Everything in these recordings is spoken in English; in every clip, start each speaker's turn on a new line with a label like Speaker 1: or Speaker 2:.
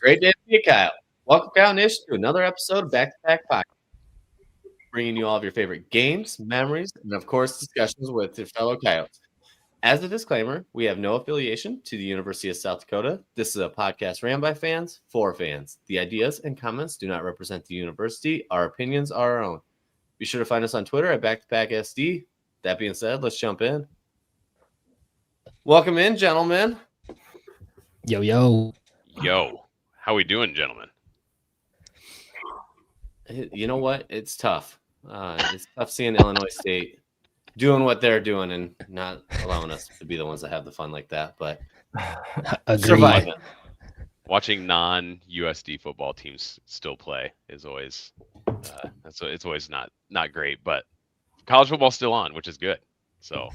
Speaker 1: Great day to be a Kyle. Welcome, Kyle Nish, to another episode of Back to Back Podcast, bringing you all of your favorite games, memories, and of course, discussions with your fellow Coyotes. As a disclaimer, we have no affiliation to the University of South Dakota. This is a podcast ran by fans for fans. The ideas and comments do not represent the university. Our opinions are our own. Be sure to find us on Twitter at BackToBackSD. That being said, let's jump in. Welcome in, gentlemen.
Speaker 2: Yo.
Speaker 3: How we doing, gentlemen?
Speaker 1: You know what? It's tough. It's tough seeing Illinois State doing what they're doing and not allowing us to be the ones that have the fun like that. But surviving.
Speaker 3: Watching non-USD football teams still play is always it's always not great. But college football's still on, which is good. So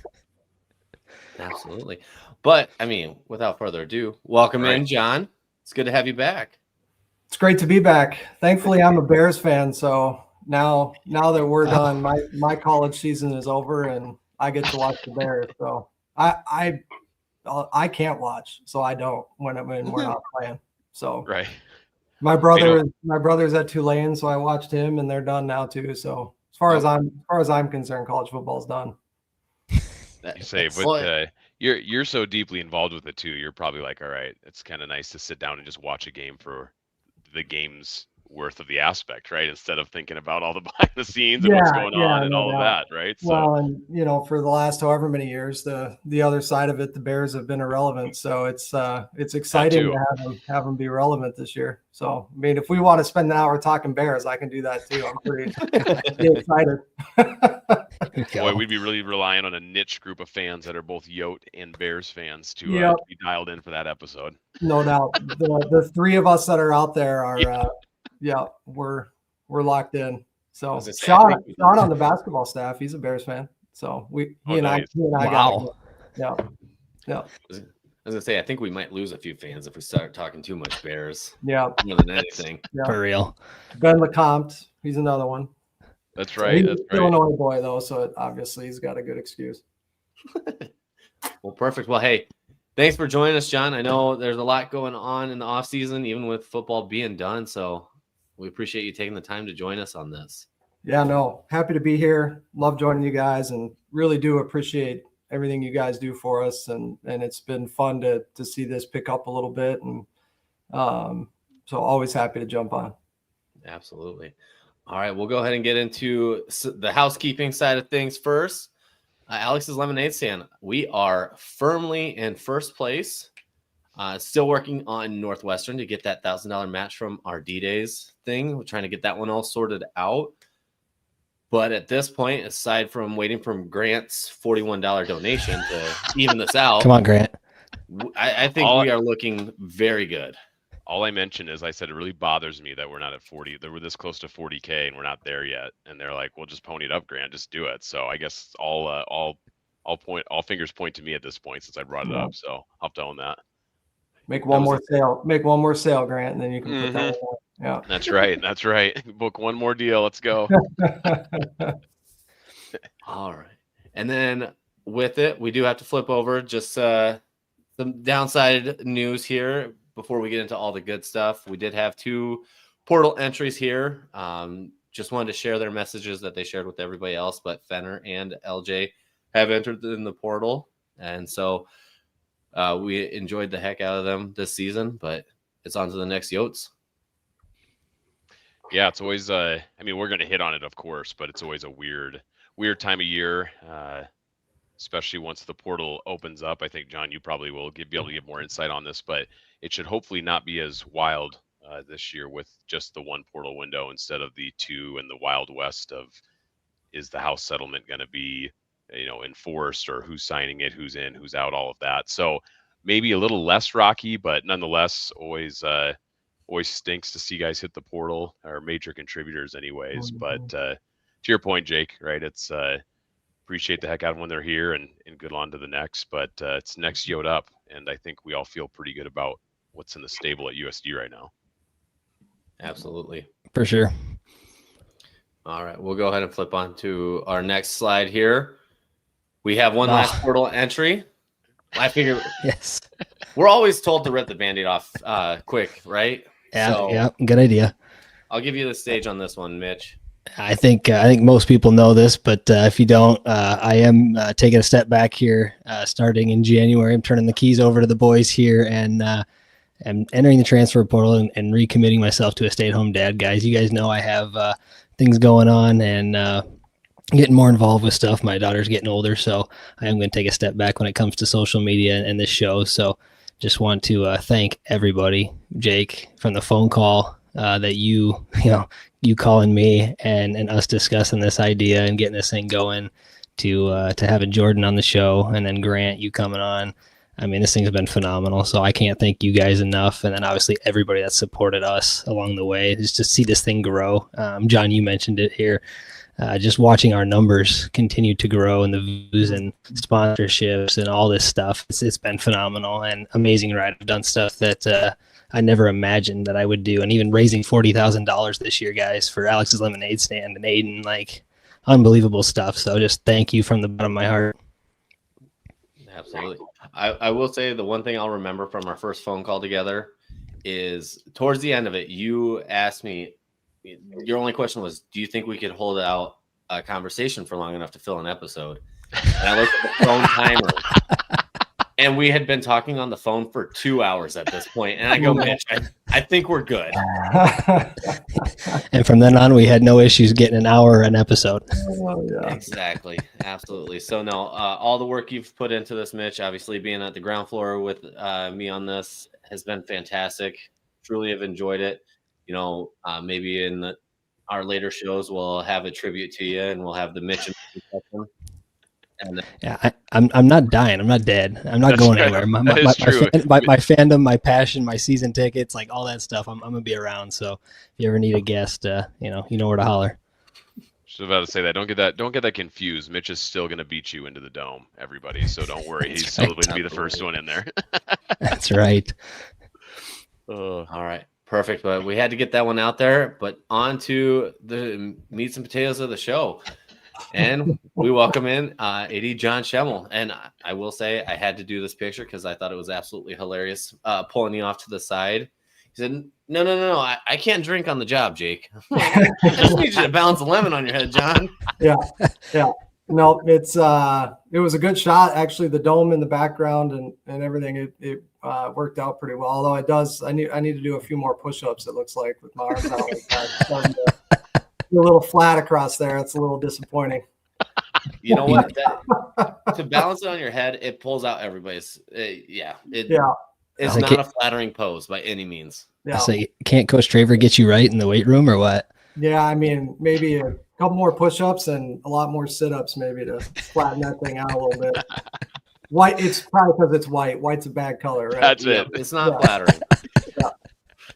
Speaker 1: absolutely. But I mean, without further ado, welcome in, John. It's good to have you back.
Speaker 4: It's great to be back. Thankfully, I'm a Bears fan, so now that we're done, my college season is over, and I get to watch the Bears. So I can't watch, so I don't when we're not playing. So
Speaker 3: right.
Speaker 4: My brother's at Tulane, so I watched him, and they're done now too. So as far as I'm concerned, college football's done.
Speaker 3: You say, but you're so deeply involved with it too. You're probably like, all right, it's kind of nice to sit down and just watch a game for the game's worth of the aspect, right? Instead of thinking about all the behind the scenes and what's going on and all of that, right?
Speaker 4: Well, and for the last however many years, the other side of it, the Bears have been irrelevant. So it's exciting to have them be relevant this year. So I mean, if we want to spend an hour talking Bears, I can do that too. I'm pretty excited.
Speaker 3: Boy, we'd be really relying on a niche group of fans that are both Yote and Bears fans to be dialed in for that episode.
Speaker 4: No doubt. The three of us that are out there are, we're locked in. So Sean on the basketball staff, he's a Bears fan. So he and I got it. Yeah.
Speaker 1: I was gonna say, I think we might lose a few fans if we start talking too much Bears.
Speaker 4: Yeah.
Speaker 1: More than anything.
Speaker 4: Yeah.
Speaker 2: For real.
Speaker 4: Ben LeCompte, he's another one.
Speaker 3: That's right.
Speaker 4: He's an Illinois boy, though, so obviously he's got a good excuse.
Speaker 1: Well, perfect. Well, hey, thanks for joining us, John. I know there's a lot going on in the off season, even with football being done. So we appreciate you taking the time to join us on this.
Speaker 4: Yeah, no, happy to be here. Love joining you guys, and really do appreciate everything you guys do for us. And it's been fun to see this pick up a little bit, and so always happy to jump on.
Speaker 1: Absolutely. All right, we'll go ahead and get into the housekeeping side of things first. Alex's Lemonade Stand, we are firmly in first place. Still working on Northwestern to get that $1,000 match from our D-Days thing. We're trying to get that one all sorted out. But at this point, aside from waiting for Grant's $41 donation to even this out.
Speaker 2: Come on, Grant.
Speaker 1: I think we are looking very good.
Speaker 3: All I mentioned is I said it really bothers me that we're not at 40. That we're this close to 40K and we're not there yet. And they're like, "Well, just pony it up, Grant. Just do it." So I guess all fingers point to me at this point since I brought it up. So I'll have to own that.
Speaker 4: Make one more sale, Grant, and then you can put that on. Yeah.
Speaker 3: That's right. Book one more deal. Let's go.
Speaker 1: All right. And then with it, we do have to flip over just some downside news here. Before we get into all the good stuff, we did have 2 portal entries here. Just wanted to share their messages that they shared with everybody else, but Fenner and LJ have entered in the portal. And so we enjoyed the heck out of them this season, but it's on to the next Yotes.
Speaker 3: Yeah, it's always, we're going to hit on it, of course, but it's always a weird time of year, especially once the portal opens up. I think, John, you probably will be able to give more insight on this, but it should hopefully not be as wild this year with just the one portal window instead of the 2 and the Wild West of, is the house settlement going to be, enforced, or who's signing it, who's in, who's out, all of that. So maybe a little less rocky, but nonetheless, always stinks to see guys hit the portal, or major contributors anyways. But to your point, Jake, right, it's appreciate the heck out of when they're here and good on to the next, but it's next Yote up. And I think we all feel pretty good about what's in the stable at USD right now.
Speaker 1: Absolutely.
Speaker 2: For sure.
Speaker 1: All right. We'll go ahead and flip on to our next slide here. We have one last portal entry. I figure
Speaker 2: yes.
Speaker 1: We're always told to rip the Band-Aid off quick, right?
Speaker 2: Yeah,
Speaker 1: So
Speaker 2: yeah, good idea.
Speaker 1: I'll give you the stage on this one, Mitch.
Speaker 2: I think most people know this, but if you don't, I am taking a step back here, starting in January. I'm turning the keys over to the boys here, and I'm entering the transfer portal and recommitting myself to a stay-at-home dad. Guys, you guys know I have things going on and getting more involved with stuff. My daughter's getting older, so I am going to take a step back when it comes to social media and this show. So just want to thank everybody, Jake, from the phone call that you calling me and us discussing this idea and getting this thing going, to having Jordan on the show, and then Grant, you coming on. I mean, this thing's been phenomenal. So I can't thank you guys enough. And then obviously everybody that supported us along the way, just to see this thing grow. John, you mentioned it here. Just watching our numbers continue to grow and the views and sponsorships and all this stuff. It's been phenomenal and amazing ride. I've done stuff that I never imagined that I would do. And even raising $40,000 this year, guys, for Alex's Lemonade Stand and Aiden, like unbelievable stuff. So just thank you from the bottom of my heart.
Speaker 1: Absolutely. I will say the one thing I'll remember from our first phone call together is towards the end of it, you asked me, your only question was, do you think we could hold out a conversation for long enough to fill an episode? And I looked at the phone timer, and we had been talking on the phone for 2 hours at this point. And I go, Mitch, I think we're good.
Speaker 2: And from then on, we had no issues getting an hour an episode.
Speaker 4: Oh, yeah.
Speaker 1: Exactly. Absolutely. So no, all the work you've put into this, Mitch, obviously being at the ground floor with me on this has been fantastic. Truly have enjoyed it. Maybe in our later shows, we'll have a tribute to you, and we'll have the Mitch section. And
Speaker 2: yeah, I'm not dying. I'm not dead. I'm not going anywhere. My fandom, my passion, my season tickets, like all that stuff. I'm gonna be around. So if you ever need a guest, you know where to holler.
Speaker 3: Just about to say that. Don't get that confused. Mitch is still gonna beat you into the dome, everybody. So don't worry. He's still going to be the first one in there.
Speaker 2: That's right.
Speaker 1: All right. Perfect. But we had to get that one out there. But on to the meats and potatoes of the show. And we welcome in AD John Schemmel. And I will say I had to do this picture because I thought it was absolutely hilarious, pulling you off to the side. He said, no. I can't drink on the job, Jake. I just need you to balance the lemon on your head, John.
Speaker 4: Yeah. No, it was a good shot. Actually, the dome in the background and everything, it worked out pretty well. Although I need to do a few more push-ups, it looks like, with my arms out like that. A little flat across there. It's a little disappointing.
Speaker 1: You know what? To balance it on your head, it pulls out everybody's. It's not a flattering pose by any means.
Speaker 2: Yeah. So can't Coach Traver get you right in the weight room or what?
Speaker 4: Yeah, I mean, maybe a couple more push-ups and a lot more sit-ups, maybe, to flatten that thing out a little bit. White. It's probably because it's white. White's a bad color, right?
Speaker 3: That's it.
Speaker 1: It's not flattering.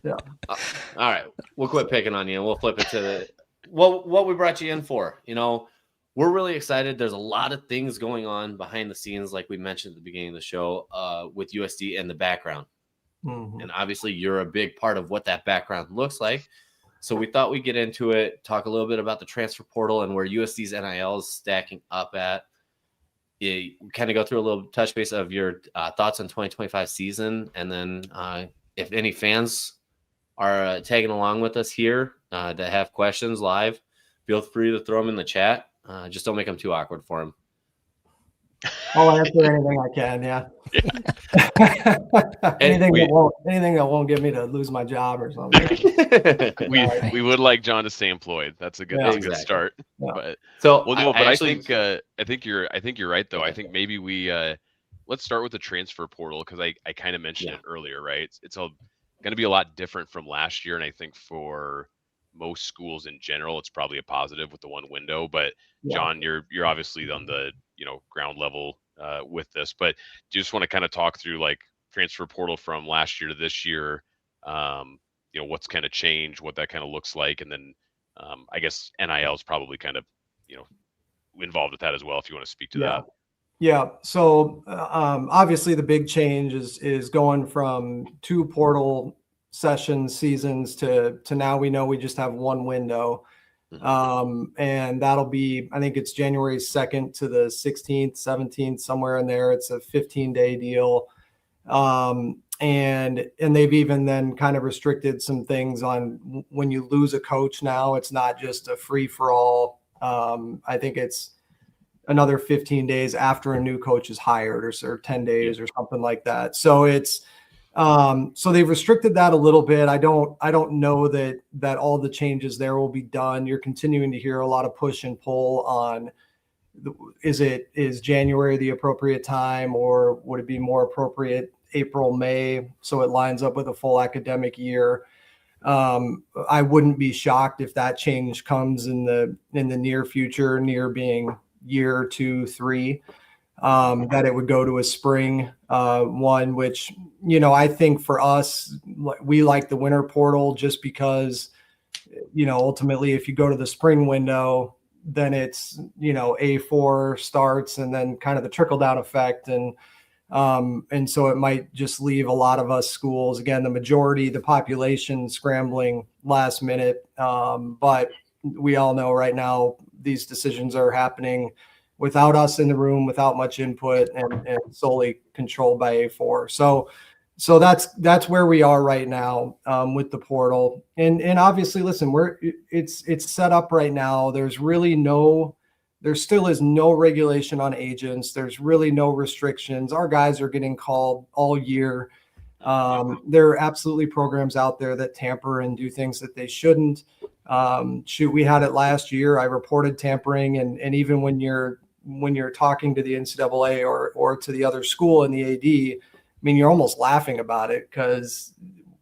Speaker 4: Yeah.
Speaker 1: All right, we'll quit picking on you, and we'll flip it to what we brought you in for. We're really excited. There's a lot of things going on behind the scenes, like we mentioned at the beginning of the show, with USD and the background. Mm-hmm. And obviously, you're a big part of what that background looks like. So we thought we'd get into it, talk a little bit about the transfer portal and where USD's NIL is stacking up at. You kind of go through a little touch base of your thoughts on 2025 season, and then if any fans are tagging along with us here that have questions live, feel free to throw them in the chat. Just don't make them too awkward for them.
Speaker 4: I'll answer anything I can. Yeah. anything that won't get me to lose my job or something.
Speaker 3: we would like John to stay employed. That's a good good start.
Speaker 4: Yeah.
Speaker 3: But
Speaker 1: so
Speaker 3: I think you're right though. I think maybe we let's start with the transfer portal, because I kind of mentioned it earlier, right? It's going to be a lot different from last year, and I think for most schools in general, it's probably a positive with the one window. But John, you're obviously on the ground level with this, but do you just want to kind of talk through like transfer portal from last year to this year? What's kind of changed, what that kind of looks like, and then I guess NIL is probably kind of involved with that as well, if you want to speak to that.
Speaker 4: Yeah. So obviously the big change is going from 2 portal seasons to now we know we just have one window. And that'll be, I think it's January 2nd to the 16th, 17th, somewhere in there. It's a 15-day deal. and they've even then kind of restricted some things on when you lose a coach. Now it's not just a free for all. I think it's another 15 days after a new coach is hired, or 10 days or something like that. So it's so they've restricted that a little bit. I don't know that all the changes there will be done. You're continuing to hear a lot of push and pull on is January the appropriate time, or would it be more appropriate April, May, so it lines up with a full academic year. I wouldn't be shocked if that change comes in the near future, near being year 2, 3, that it would go to a spring one, which, I think for us, we like the winter portal just because, ultimately if you go to the spring window, then it's, A4 starts and then kind of the trickle down effect. And so it might just leave a lot of us schools, again, the majority, the population scrambling last minute. But we all know right now these decisions are happening without us in the room, without much input, and solely controlled by A4. So that's where we are right now with the portal. And obviously, listen, it's set up right now. There still is no regulation on agents. There's really no restrictions. Our guys are getting called all year. There are absolutely programs out there that tamper and do things that they shouldn't. We had it last year. I reported tampering, and even when you're talking to the NCAA or to the other school in the AD, I mean, you're almost laughing about it because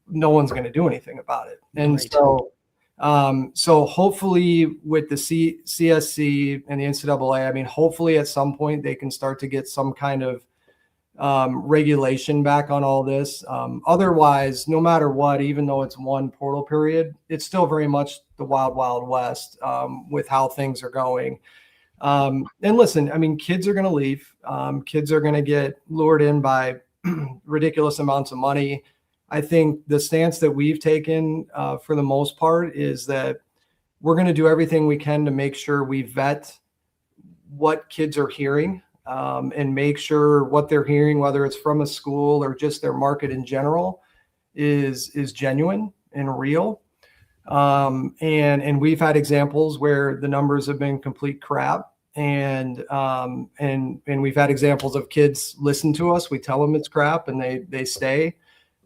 Speaker 4: no one's going to do anything about it. And right. So hopefully with the CSC and the NCAA, I mean, hopefully at some point they can start to get some kind of regulation back on all this. Otherwise, no matter what, even though it's one portal period, it's still very much the wild, wild west with how things are going. And listen, I mean, kids are going to leave. Kids are going to get lured in by ridiculous amounts of money. I think the stance that we've taken for the most part is that we're going to do everything we can to make sure we vet what kids are hearing and make sure what they're hearing, whether it's from a school or just their market in general, is genuine and real. And we've had examples where the numbers have been complete crap. And we've had examples of kids listen to us. We tell them it's crap and they stay.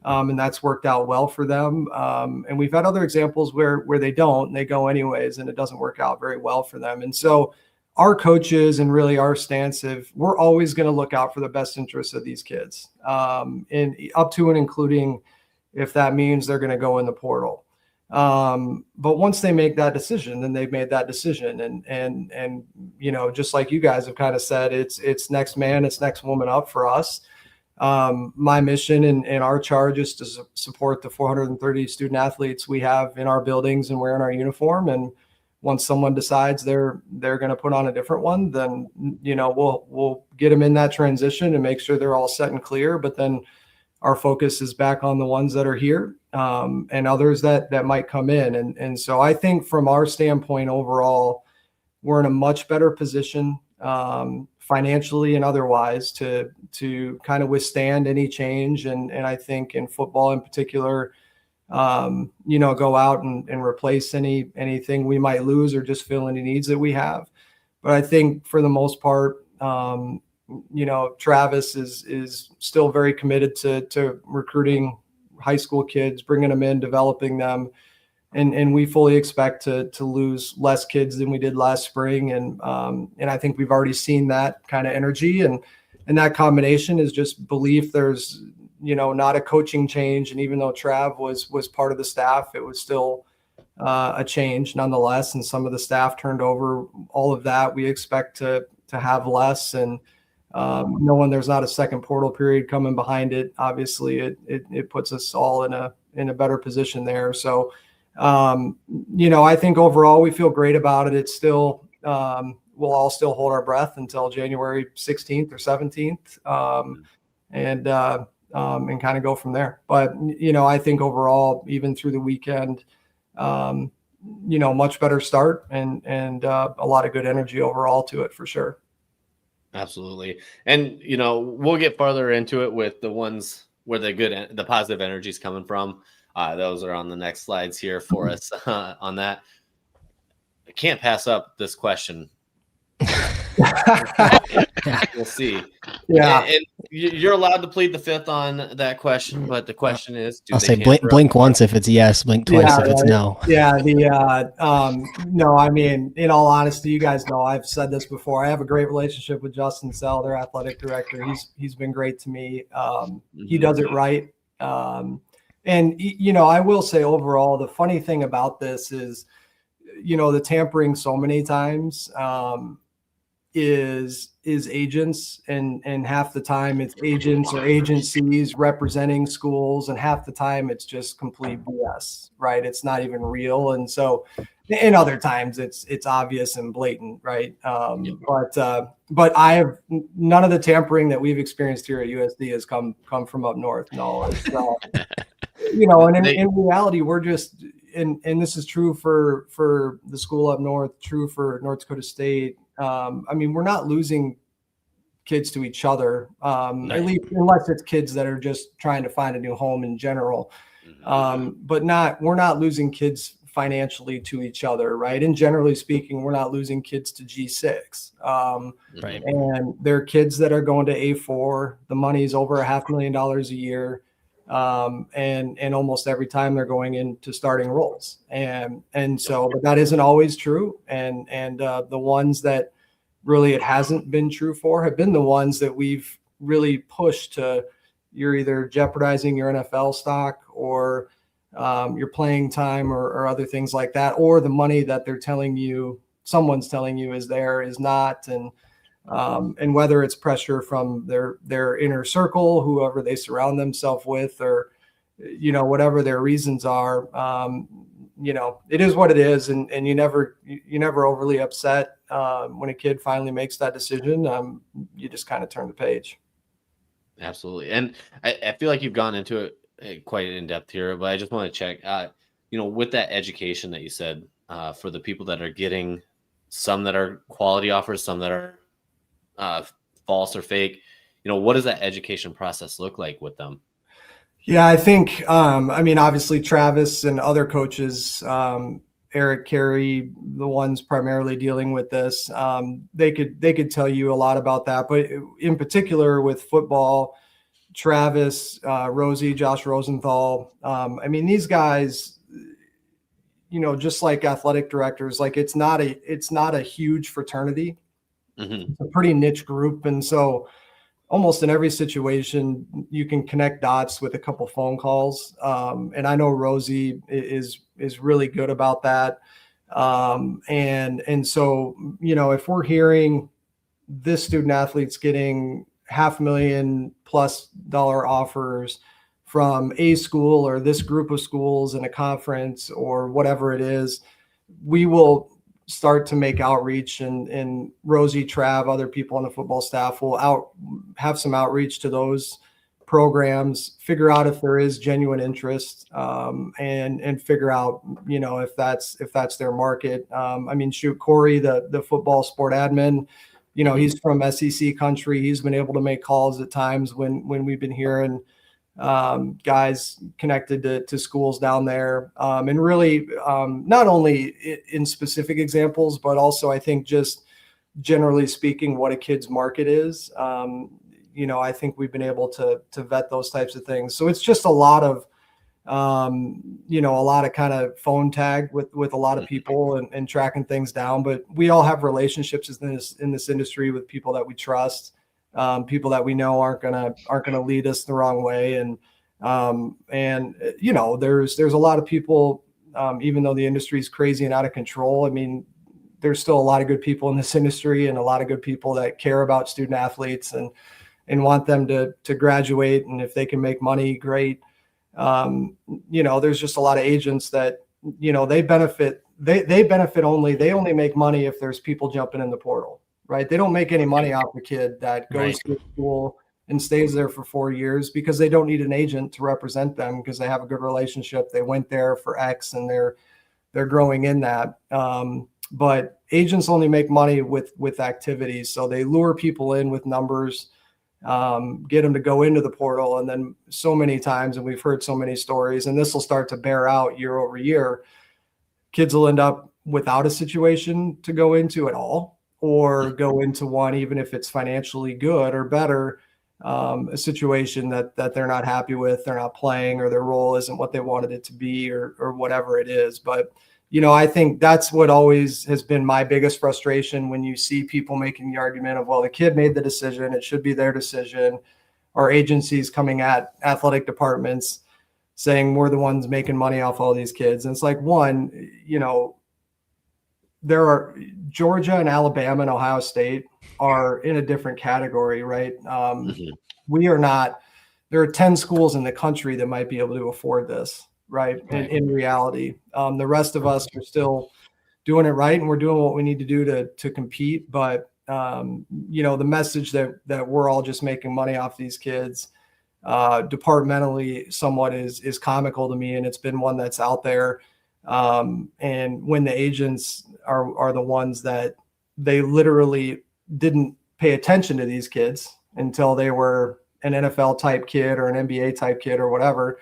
Speaker 4: And that's worked out well for them. And we've had other examples where they don't, and they go anyways, and it doesn't work out very well for them. And so our coaches and really our stance, we're always going to look out for the best interests of these kids, and up to and including if that means they're going to go in the portal. But once they make that decision, then they've made that decision. And just like you guys have kind of said, it's next man, it's next woman up for us. My mission and our charge is to support the 430 student athletes we have in our buildings and wearing our uniform. And once someone decides they're going to put on a different one, then, we'll get them in that transition and make sure they're all set and clear. But then our focus is back on the ones that are here, and others that might come in. And so I think from our standpoint overall, we're in a much better position, financially and otherwise, to kind of withstand any change. And I think in football in particular, go out and replace anything we might lose or just fill any needs that we have. But I think for the most part, Travis is still very committed to recruiting high school kids, bringing them in, developing them. And we fully expect to lose less kids than we did last spring. And I think we've already seen that kind of energy, and that combination is just belief there's, not a coaching change. And even though Trav was part of the staff, it was still a change nonetheless. And some of the staff turned over. All of that we expect to have less. And knowing there's not a second portal period coming behind it, obviously it puts us all in a better position there. So, I think overall we feel great about it. It's still, we'll all still hold our breath until January 16th or 17th, and kind of go from there. But, I think overall, even through the weekend, much better start and a lot of good energy overall to it for sure.
Speaker 1: Absolutely. And, we'll get farther into it with the ones where the positive energy is coming from. Those are on the next slides here for us on that. I can't pass up this question. We'll see.
Speaker 4: Yeah.
Speaker 1: And you're allowed to plead the fifth on that question, but the question is,
Speaker 2: I'll say blink once if it's yes, blink twice if it's no.
Speaker 4: Yeah. No, I mean, in all honesty, you guys know I've said this before. I have a great relationship with Justin Sell, their athletic director. He's been great to me. He does it right. And I will say overall, the funny thing about this is, the tampering so many times is agents, and half the time it's agents or agencies representing schools, and half the time it's just complete BS, right? It's not even real. And so, and other times it's obvious and blatant, right? But I have none of the tampering that we've experienced here at USD has come from up north. No, it's and in reality, we're just, and this is true for the school up north, true for North Dakota State. I mean, we're not losing kids to each other, at least unless it's kids that are just trying to find a new home in general. But we're not losing kids financially to each other, right? And generally speaking, we're not losing kids to G6.
Speaker 2: Right.
Speaker 4: And they're kids that are going to A4. The money is over $500,000 a year. And almost every time they're going into starting roles. And so, but that isn't always true. And the ones that really it hasn't been true for have been the ones that we've really pushed to, you're either jeopardizing your NFL stock or your playing time or other things like that, or the money that they're telling you, someone's telling you is not. And whether it's pressure from their inner circle, whoever they surround themselves with, or, whatever their reasons are, it is what it is. And you never overly upset when a kid finally makes that decision. You just kind of turn the page.
Speaker 1: Absolutely. And I feel like you've gone into it quite in depth here, but I just want to check, with that education that you said, for the people that are getting, some that are quality offers, some that are false or fake, what does that education process look like with them?
Speaker 4: Yeah, I think, obviously Travis and other coaches, Eric, Carey, the ones primarily dealing with this, they could tell you a lot about that. But in particular with football, Travis, Rosie, Josh Rosenthal, these guys, just like athletic directors, like it's not a huge fraternity.
Speaker 1: Mm-hmm.
Speaker 4: It's a pretty niche group. And so almost in every situation, you can connect dots with a couple phone calls. And I know Rosie is really good about that. And so, if we're hearing this student athlete's getting $500,000+ offers from a school or this group of schools in a conference or whatever it is, we will start to make outreach, and Rosie, Trav, other people on the football staff will have some outreach to those programs, figure out if there is genuine interest, and figure out, if that's their market. Corey, the football sport admin, he's from SEC country. He's been able to make calls at times when we've been hearing guys connected to schools down there, and really not only in specific examples, but also I think just generally speaking what a kid's market is. I think we've been able to vet those types of things. So it's just a lot of kind of phone tag with a lot of people and tracking things down. But we all have relationships in this industry with people that we trust. People that we know aren't gonna lead us the wrong way, and there's a lot of people, even though the industry is crazy and out of control. There's still a lot of good people in this industry, and a lot of good people that care about student athletes and want them to graduate, and if they can make money, great. There's just a lot of agents that they benefit. They only make money if there's people jumping in the portal. Right. They don't make any money off the kid that goes to school and stays there for 4 years, because they don't need an agent to represent them, because they have a good relationship. They went there for X and they're growing in that. But agents only make money with activities. So they lure people in with numbers. get them to go into the portal. And then so many times, and we've heard so many stories, and this will start to bear out year over year, kids will end up without a situation to go into at all, or go into one, even if it's financially good or better, a situation that they're not happy with, they're not playing, or their role isn't what they wanted it to be, or whatever it is. But, I think that's what always has been my biggest frustration, when you see people making the argument of, well, the kid made the decision, it should be their decision, or agencies coming at athletic departments saying we're the ones making money off all these kids. And it's like, one, there are Georgia and Alabama and Ohio State are in a different category, right? We are not. There are 10 schools in the country that might be able to afford this, right? In reality, the rest of us are still doing it right, and we're doing what we need to do to compete. But the message that we're all just making money off these kids, departmentally, somewhat is comical to me, and it's been one that's out there. And when the agents are the ones that they literally didn't pay attention to these kids until they were an NFL type kid or an NBA type kid or whatever.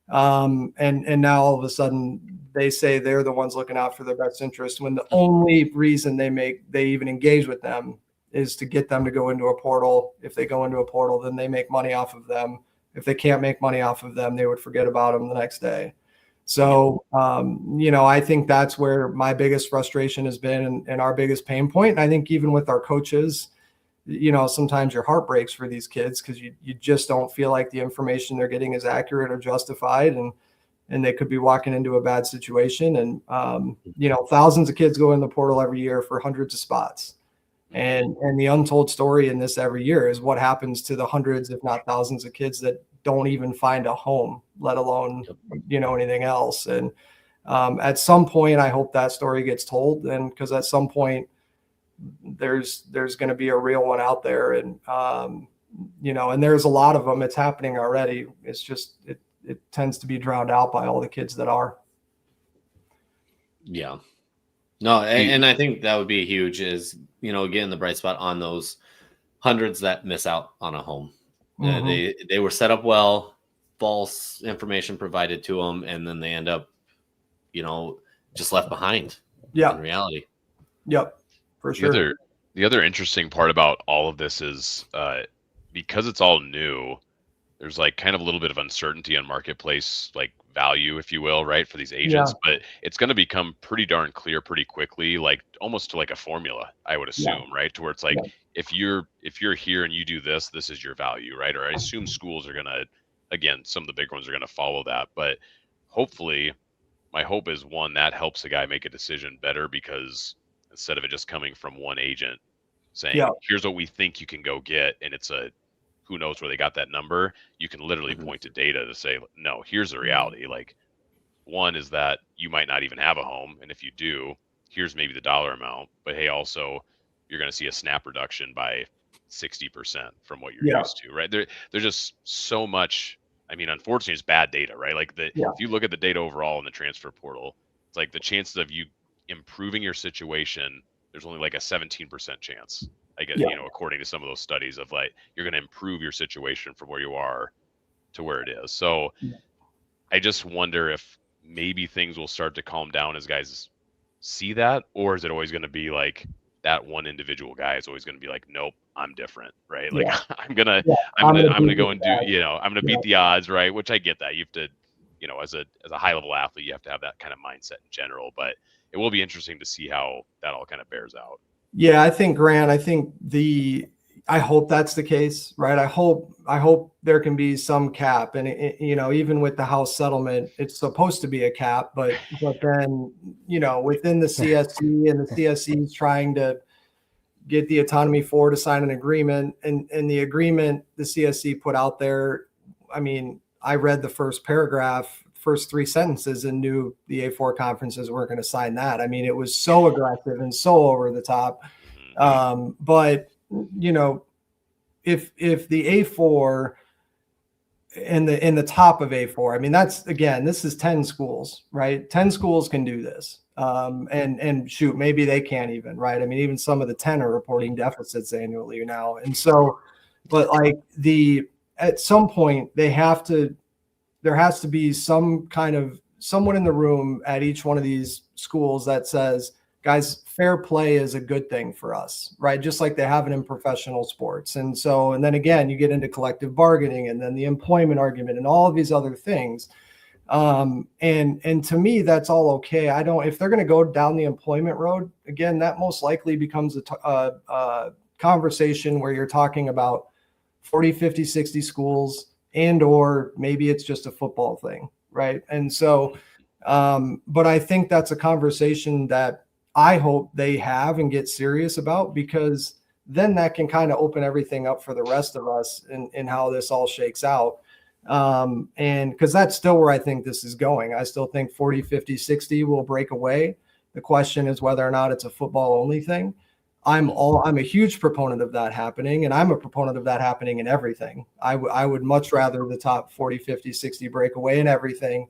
Speaker 4: And now all of a sudden they say they're the ones looking out for their best interest, when the only reason they even engage with them is to get them to go into a portal. If they go into a portal, then they make money off of them. If they can't make money off of them, they would forget about them the next day. So, I think that's where my biggest frustration has been, and our biggest pain point. And I think even with our coaches, sometimes your heart breaks for these kids, because you just don't feel like the information they're getting is accurate or justified. And they could be walking into a bad situation. And, thousands of kids go in the portal every year for hundreds of spots. And the untold story in this every year is what happens to the hundreds, if not thousands, of kids that don't even find a home, let alone, anything else. And at some point, I hope that story gets told. And because at some point there's going to be a real one out there. And, and there's a lot of them. It's happening already. It's just, it tends to be drowned out by all the kids that are.
Speaker 1: Yeah. No. And I think that would be huge is, again, the bright spot on those hundreds that miss out on a home. They were set up well, false information provided to them, and then they end up, just left behind.
Speaker 4: Yeah.
Speaker 1: In reality.
Speaker 4: Yep. For sure.
Speaker 3: The other interesting part about all of this is because it's all new, there's like kind of a little bit of uncertainty on marketplace, like value, if you will, right, for these agents. But it's going to become pretty darn clear pretty quickly, like almost to like a formula, I would assume, right, to where it's like, if you're here and you do this, this is your value, right? Or I assume schools are going to, again, some of the big ones are going to follow that. But hopefully, my hope is, one, that helps the guy make a decision better, because instead of it just coming from one agent saying, here's what we think you can go get, and it's who knows where they got that number, you can literally point to data to say, no, here's the reality. Like, one is that you might not even have a home, and if you do, here's maybe the dollar amount, but hey, also you're going to see a snap reduction by 60% from what you're used to, right? There's just so much. I mean, unfortunately, it's bad data, right? Like if you look at the data overall in the transfer portal, it's like the chances of you improving your situation, there's only like a 17% chance, I guess, according to some of those studies, of like, you're going to improve your situation from where you are to where it is. So I just wonder if maybe things will start to calm down as guys see that, or is it always going to be like that one individual guy is always going to be like, nope, I'm different, right? Like I'm gonna go and do, I'm gonna beat the odds, right? Which I get that. You have to, as a high level athlete, you have to have that kind of mindset in general. But it will be interesting to see how that all kind of bears out.
Speaker 4: Yeah, I think, Grant, I hope that's the case, right? I hope there can be some cap, and even with the House settlement, it's supposed to be a cap, but then within the CSC, and the CSC is trying to get the Autonomy 4 to sign an agreement, and the agreement the CSC put out there. I mean, I read the first paragraph, first three sentences, and knew the A4 conferences weren't going to sign that. I mean, it was so aggressive and so over the top. But if the A4 and the top of A4, I mean, that's, again, this is 10 schools, right? 10 schools can do this. And shoot, maybe they can't even, right? I mean, even some of the 10 are reporting deficits annually now. And so but like at some point there has to be some kind of someone in the room at each one of these schools that says, guys, fair play is a good thing for us, right? Just like they have it in professional sports. And then again, you get into collective bargaining and then the employment argument and all of these other things. And to me, that's all okay. If they're going to go down the employment road, again, that most likely becomes a conversation where you're talking about 40, 50, 60 schools, or maybe it's just a football thing, right? And so, but I think that's a conversation that I hope they have and get serious about, because then that can kind of open everything up for the rest of us in how this all shakes out. And because that's still where I think this is going. I still think 40, 50, 60 will break away. The question is whether or not it's a football only thing. I'm a huge proponent of that happening, and I'm a proponent of that happening in everything. I would much rather the top 40, 50, 60 break away in everything.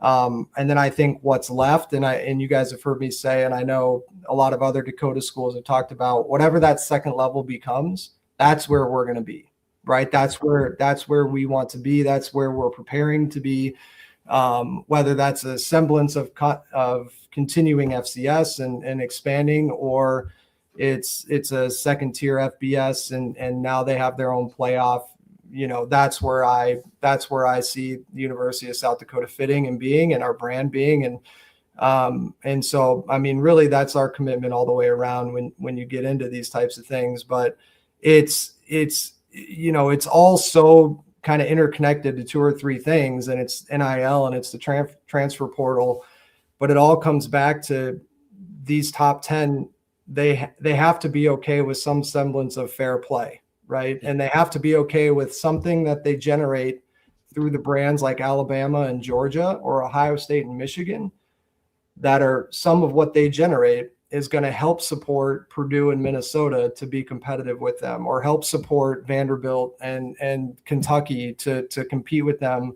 Speaker 4: And then I think what's left, and you guys have heard me say, and I know a lot of other Dakota schools have talked about, whatever that second level becomes, that's where we're going to be, right? That's where we want to be. That's where we're preparing to be. Whether that's a semblance of continuing FCS and expanding, or it's a second tier FBS and now they have their own playoff. That's where I see the University of South Dakota fitting and being, and our brand being. And so, I mean, really that's our commitment all the way around when you get into these types of things. But it's all so kind of interconnected to two or three things, and it's NIL and it's the transfer portal, but it all comes back to these top 10. They have to be okay with some semblance of fair play, right? And they have to be okay with something that they generate through the brands like Alabama and Georgia or Ohio State and Michigan, that are some of what they generate is going to help support Purdue and Minnesota to be competitive with them, or help support Vanderbilt and Kentucky to compete with them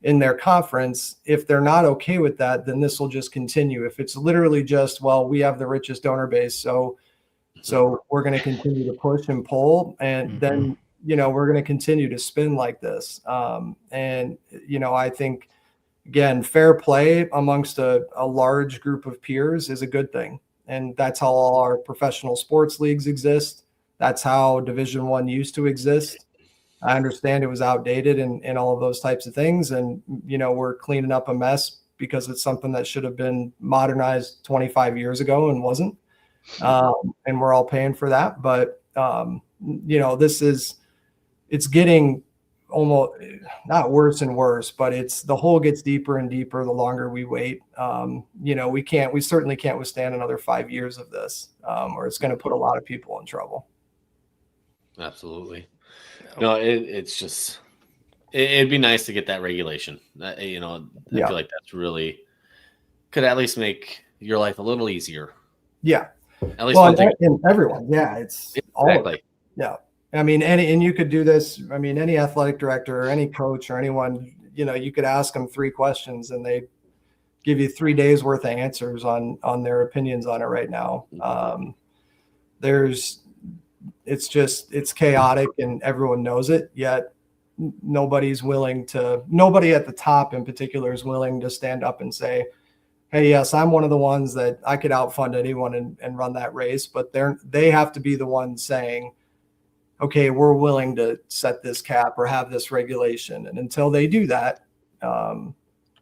Speaker 4: in their conference. If they're not okay with that, then this will just continue. If it's literally just, well, we have the richest donor base, so we're going to continue to push and pull, and then we're going to continue to spin like this. I think, again, fair play amongst a large group of peers is a good thing. And that's how all our professional sports leagues exist. That's how Division I used to exist. I understand it was outdated and all of those types of things. And, we're cleaning up a mess because it's something that should have been modernized 25 years ago and wasn't. And we're all paying for that. But, it's getting almost not worse and worse, but the hole gets deeper and deeper the longer we wait. We certainly can't withstand another 5 years of this, or it's going to put a lot of people in trouble.
Speaker 1: Absolutely. No, it's just, it'd be nice to get that regulation. I feel like that's really could at least make your life a little easier.
Speaker 4: Yeah.
Speaker 1: At least one thing.
Speaker 4: And everyone. Yeah. It's all of it. Yeah. I mean, and you could do this. I mean, any athletic director or any coach or anyone, you could ask them 3 questions and they give you 3 days worth of answers on their opinions on it right now. It's chaotic and everyone knows it, yet nobody at the top in particular is willing to stand up and say, hey, yes, I'm one of the ones that I could outfund anyone and run that race, but they have to be the ones saying, okay, we're willing to set this cap or have this regulation. And until they do that,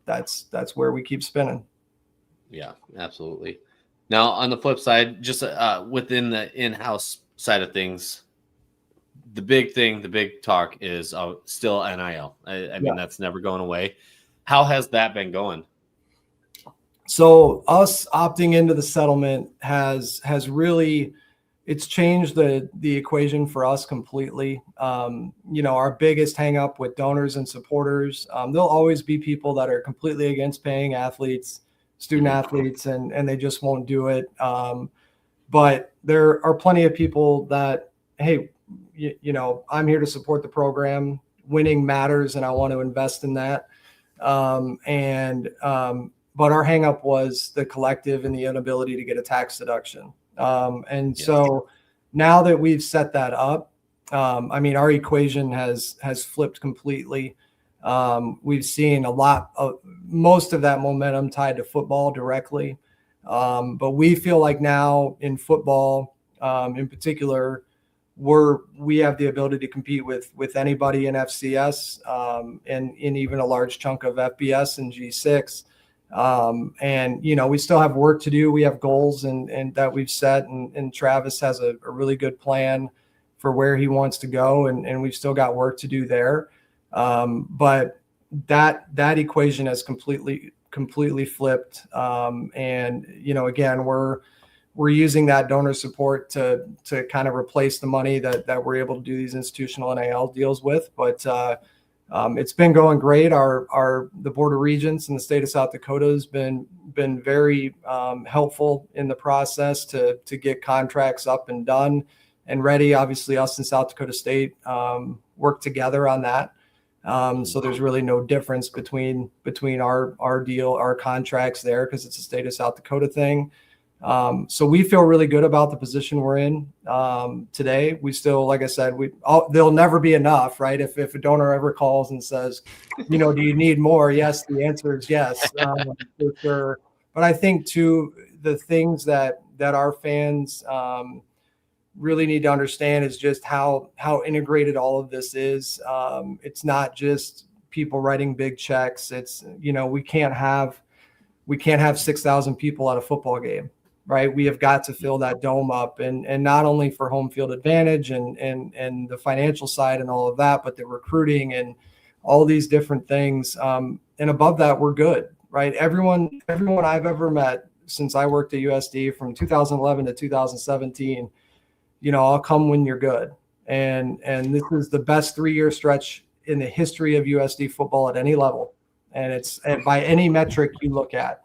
Speaker 4: that's where we keep spinning.
Speaker 1: Yeah, absolutely. Now, on the flip side, just within the in-house side of things, the big talk is still NIL. I mean, that's never going away. How has that been going?
Speaker 4: So us opting into the settlement has really, it's changed the equation for us completely. Our biggest hang up with donors and supporters, there'll always be people that are completely against paying student athletes, and they just won't do it. But there are plenty of people that, hey, I'm here to support the program. Winning matters, and I want to invest in that. But our hang up was the collective and the inability to get a tax deduction. So now that we've set that up, I mean, our equation has flipped completely. We've seen most of that momentum tied to football directly. But we feel like now in football, in particular, we have the ability to compete with anybody in FCS, and in even a large chunk of FBS and G6. And we still have work to do. We have goals and that we've set, and Travis has a really good plan for where he wants to go, and we've still got work to do there. But that equation has completely flipped. And again, we're using that donor support to kind of replace the money that we're able to do these institutional NIL deals with. But it's been going great. The Board of Regents in the state of South Dakota has been very helpful in the process to get contracts up and done and ready. Obviously, us and South Dakota State work together on that. So there's really no difference between our deal, our contracts there, because it's a state of South Dakota thing. So we feel really good about the position we're in today. We still, like I said, there'll never be enough, right? If a donor ever calls and says, do you need more? Yes, the answer is yes, for sure. But I think too, the things that our fans really need to understand is just how integrated all of this is. It's not just people writing big checks. It's, we can't have 6,000 people at a football game, right? We have got to fill that dome up, and not only for home field advantage and the financial side and all of that, but the recruiting and all these different things. And above that, we're good, right? Everyone I've ever met since I worked at USD from 2011 to 2017, I'll come when you're good. And this is the best 3-year stretch in the history of USD football at any level. And it's by any metric you look at,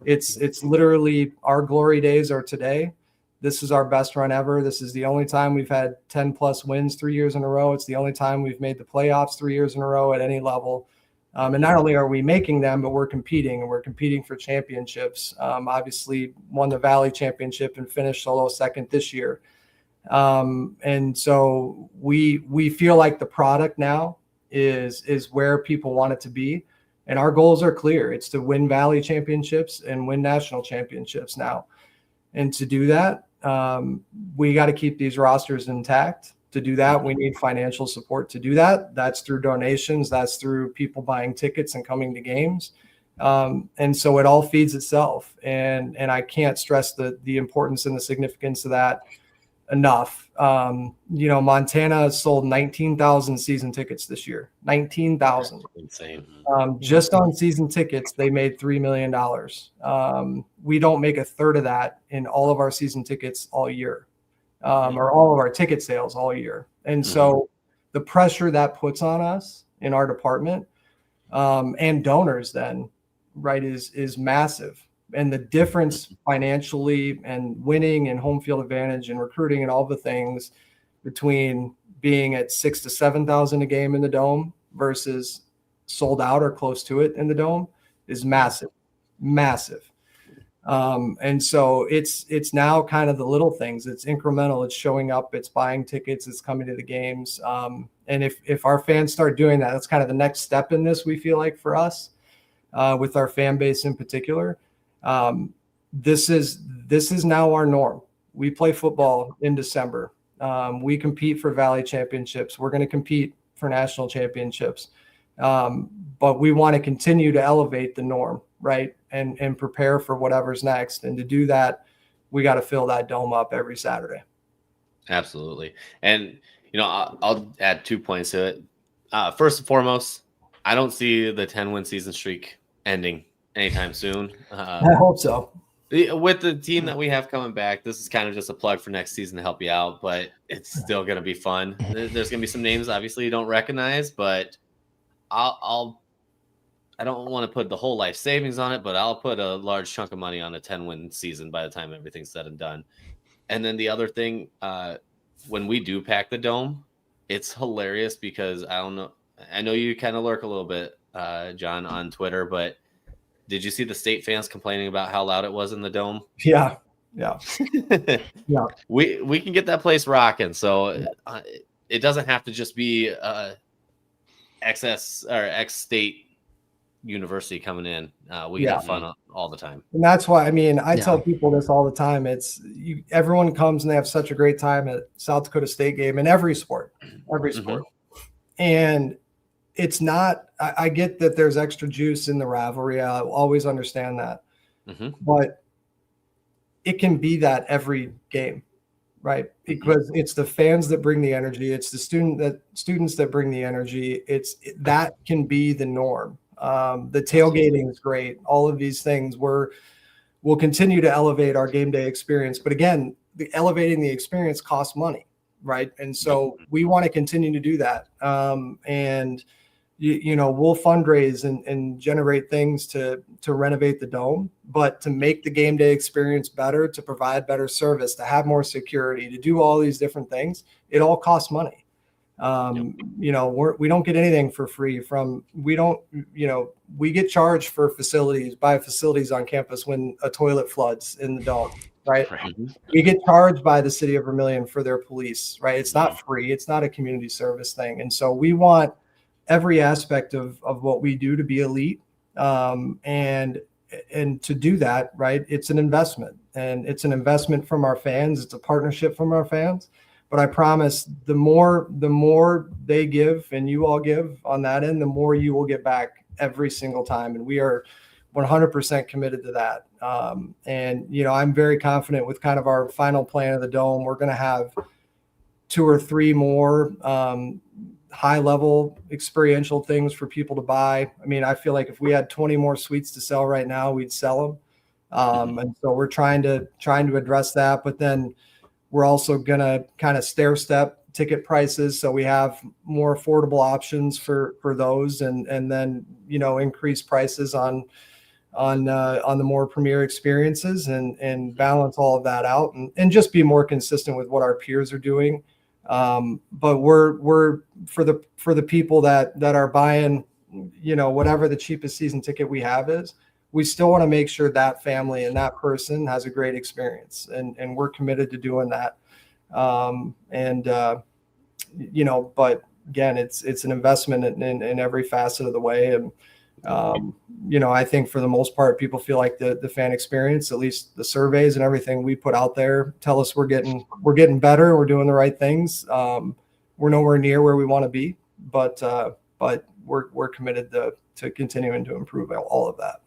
Speaker 4: it's literally our glory days are today. This is our best run ever. This is the only time we've had 10 plus wins 3 years in a row. It's the only time we've made the playoffs 3 years in a row at any level. And not only are we making them, but we're competing for championships. Obviously won the Valley Championship and finished solo second this year. And so we feel like the product now is where people want it to be. And our goals are clear. It's to win Valley championships and win national championships now. And to do that, we got to keep these rosters intact. To do that, we need financial support to do that. That's through donations. That's through people buying tickets and coming to games. And so it all feeds itself. And I can't stress the importance and the significance of that enough. Montana has sold 19,000 season tickets this year. 19,000.
Speaker 1: Insane.
Speaker 4: Just on season tickets, they made $3 million. We don't make a third of that in all of our season tickets all year, or all of our ticket sales all year. And so the pressure that puts on us in our department, and donors then, right, is massive. And the difference financially and winning and home field advantage and recruiting and all the things between being at 6,000 to 7,000 a game in the dome versus sold out or close to it in the dome is massive. And so it's now kind of the little things. It's incremental. It's showing up. It's buying tickets. It's coming to the games. And if our fans start doing that, that's kind of the next step in this. We feel like for us, with our fan base in particular. This is now our norm. We play football in December. We compete for Valley championships. We're going to compete for national championships. But we want to continue to elevate the norm, right? And prepare for whatever's next. And to do that, we got to fill that dome up every Saturday.
Speaker 1: Absolutely. And, I'll add 2 points to it. First and foremost, I don't see the 10-win season streak ending anytime soon.
Speaker 4: I hope so.
Speaker 1: With the team that we have coming back, this is kind of just a plug for next season to help you out, but it's still going to be fun. There's going to be some names obviously you don't recognize, but I don't want to put the whole life savings on it, but I'll put a large chunk of money on a 10-win season by the time everything's said and done. And then the other thing, when we do pack the dome, it's hilarious because I know you kind of lurk a little bit, John, on Twitter, but did you see the state fans complaining about how loud it was in the dome?
Speaker 4: Yeah.
Speaker 1: We can get that place rocking. So it doesn't have to just be XS or X state university coming in. We can have fun all the time.
Speaker 4: And that's why, I mean, I
Speaker 2: Yeah.
Speaker 4: tell people this all the time. Everyone comes and they have such a great time at South Dakota State game in every sport. And it's not, I get that there's extra juice in the rivalry. I always understand that. But it can be that every game, right? Because it's the fans that bring the energy. It's the students that bring the energy. That can be the norm. The tailgating is great. All of these things we'll continue to elevate our game day experience. But again, elevating the experience costs money, right? And so we want to continue to do that. And we'll fundraise and generate things to renovate the dome, but to make the game day experience better, to provide better service, to have more security, to do all these different things, it all costs money. We don't get anything for free we get charged for facilities on campus when a toilet floods in the dome, right? We get charged by the city of Vermilion for their police, right? It's not free. It's not a community service thing. And so we want every aspect of what we do to be elite. And to do that, right, it's an investment, and it's an investment from our fans. It's a partnership from our fans. But I promise the more they give and you all give on that end, the more you will get back every single time. And we are 100% committed to that. I'm very confident with kind of our final plan of the dome. We're going to have 2 or 3 more high level experiential things for people to buy. I mean, I feel like if we had 20 more suites to sell right now, we'd sell them. And so we're trying to address that, but then we're also going to kind of stair step ticket prices. So we have more affordable options for those, and then, increase prices on the more premier experiences, and balance all of that out, and just be more consistent with what our peers are doing. But we're for the people that are buying, whatever the cheapest season ticket we have is, we still want to make sure that family and that person has a great experience, and we're committed to doing that. But again, it's an investment in every facet of the way. And, I think for the most part, people feel like the fan experience, at least the surveys and everything we put out there, tell us we're getting better. We're doing the right things. We're nowhere near where we want to be, but we're committed to continuing to improve all of that.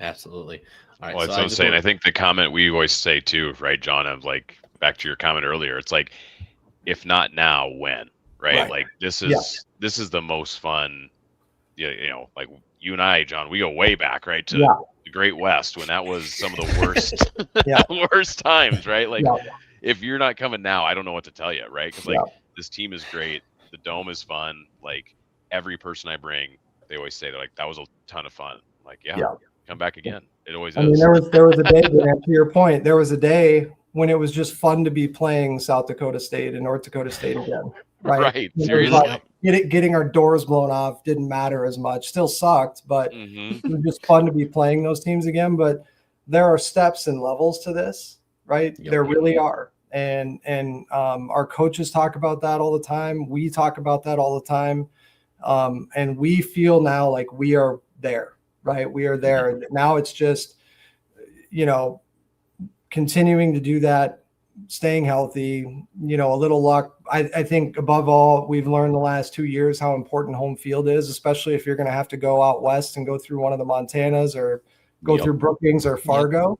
Speaker 1: Absolutely. All right.
Speaker 3: Well, that's what I'm saying. I think the comment we always say too, right, John, of like, back to your comment earlier, it's like, if not now, when, right? Like this is the most fun, like you and I, John, we go way back, right, to the Great West, when that was some of the worst, worst times, right? Like if you're not coming now, I don't know what to tell you, right? Because this team is great. The dome is fun. Like every person I bring, they always say, they're like, that was a ton of fun. I'm like, come back again. It always is.
Speaker 4: I mean, there was a day, to your point, there was a day when it was just fun to be playing South Dakota State and North Dakota State again. Right.
Speaker 3: Seriously.
Speaker 4: Getting our doors blown off didn't matter as much. Still sucked, but it was just fun to be playing those teams again. But there are steps and levels to this, right? There really are. And our coaches talk about that all the time. We talk about that all the time. And we feel now like we are there, right? We are there. Now it's just, continuing to do that, staying healthy, a little luck. I think above all, we've learned the last 2 years how important home field is, especially if you're going to have to go out west and go through one of the Montanas or go through Brookings or Fargo.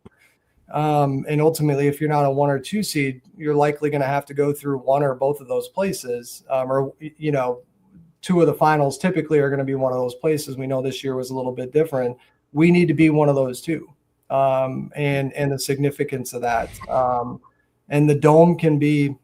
Speaker 4: And ultimately, if you're not a 1 or 2 seed, you're likely going to have to go through one or both of those places. Or 2 of the finals typically are going to be one of those places. We know this year was a little bit different. We need to be one of those 2. And the significance of that. And the dome can be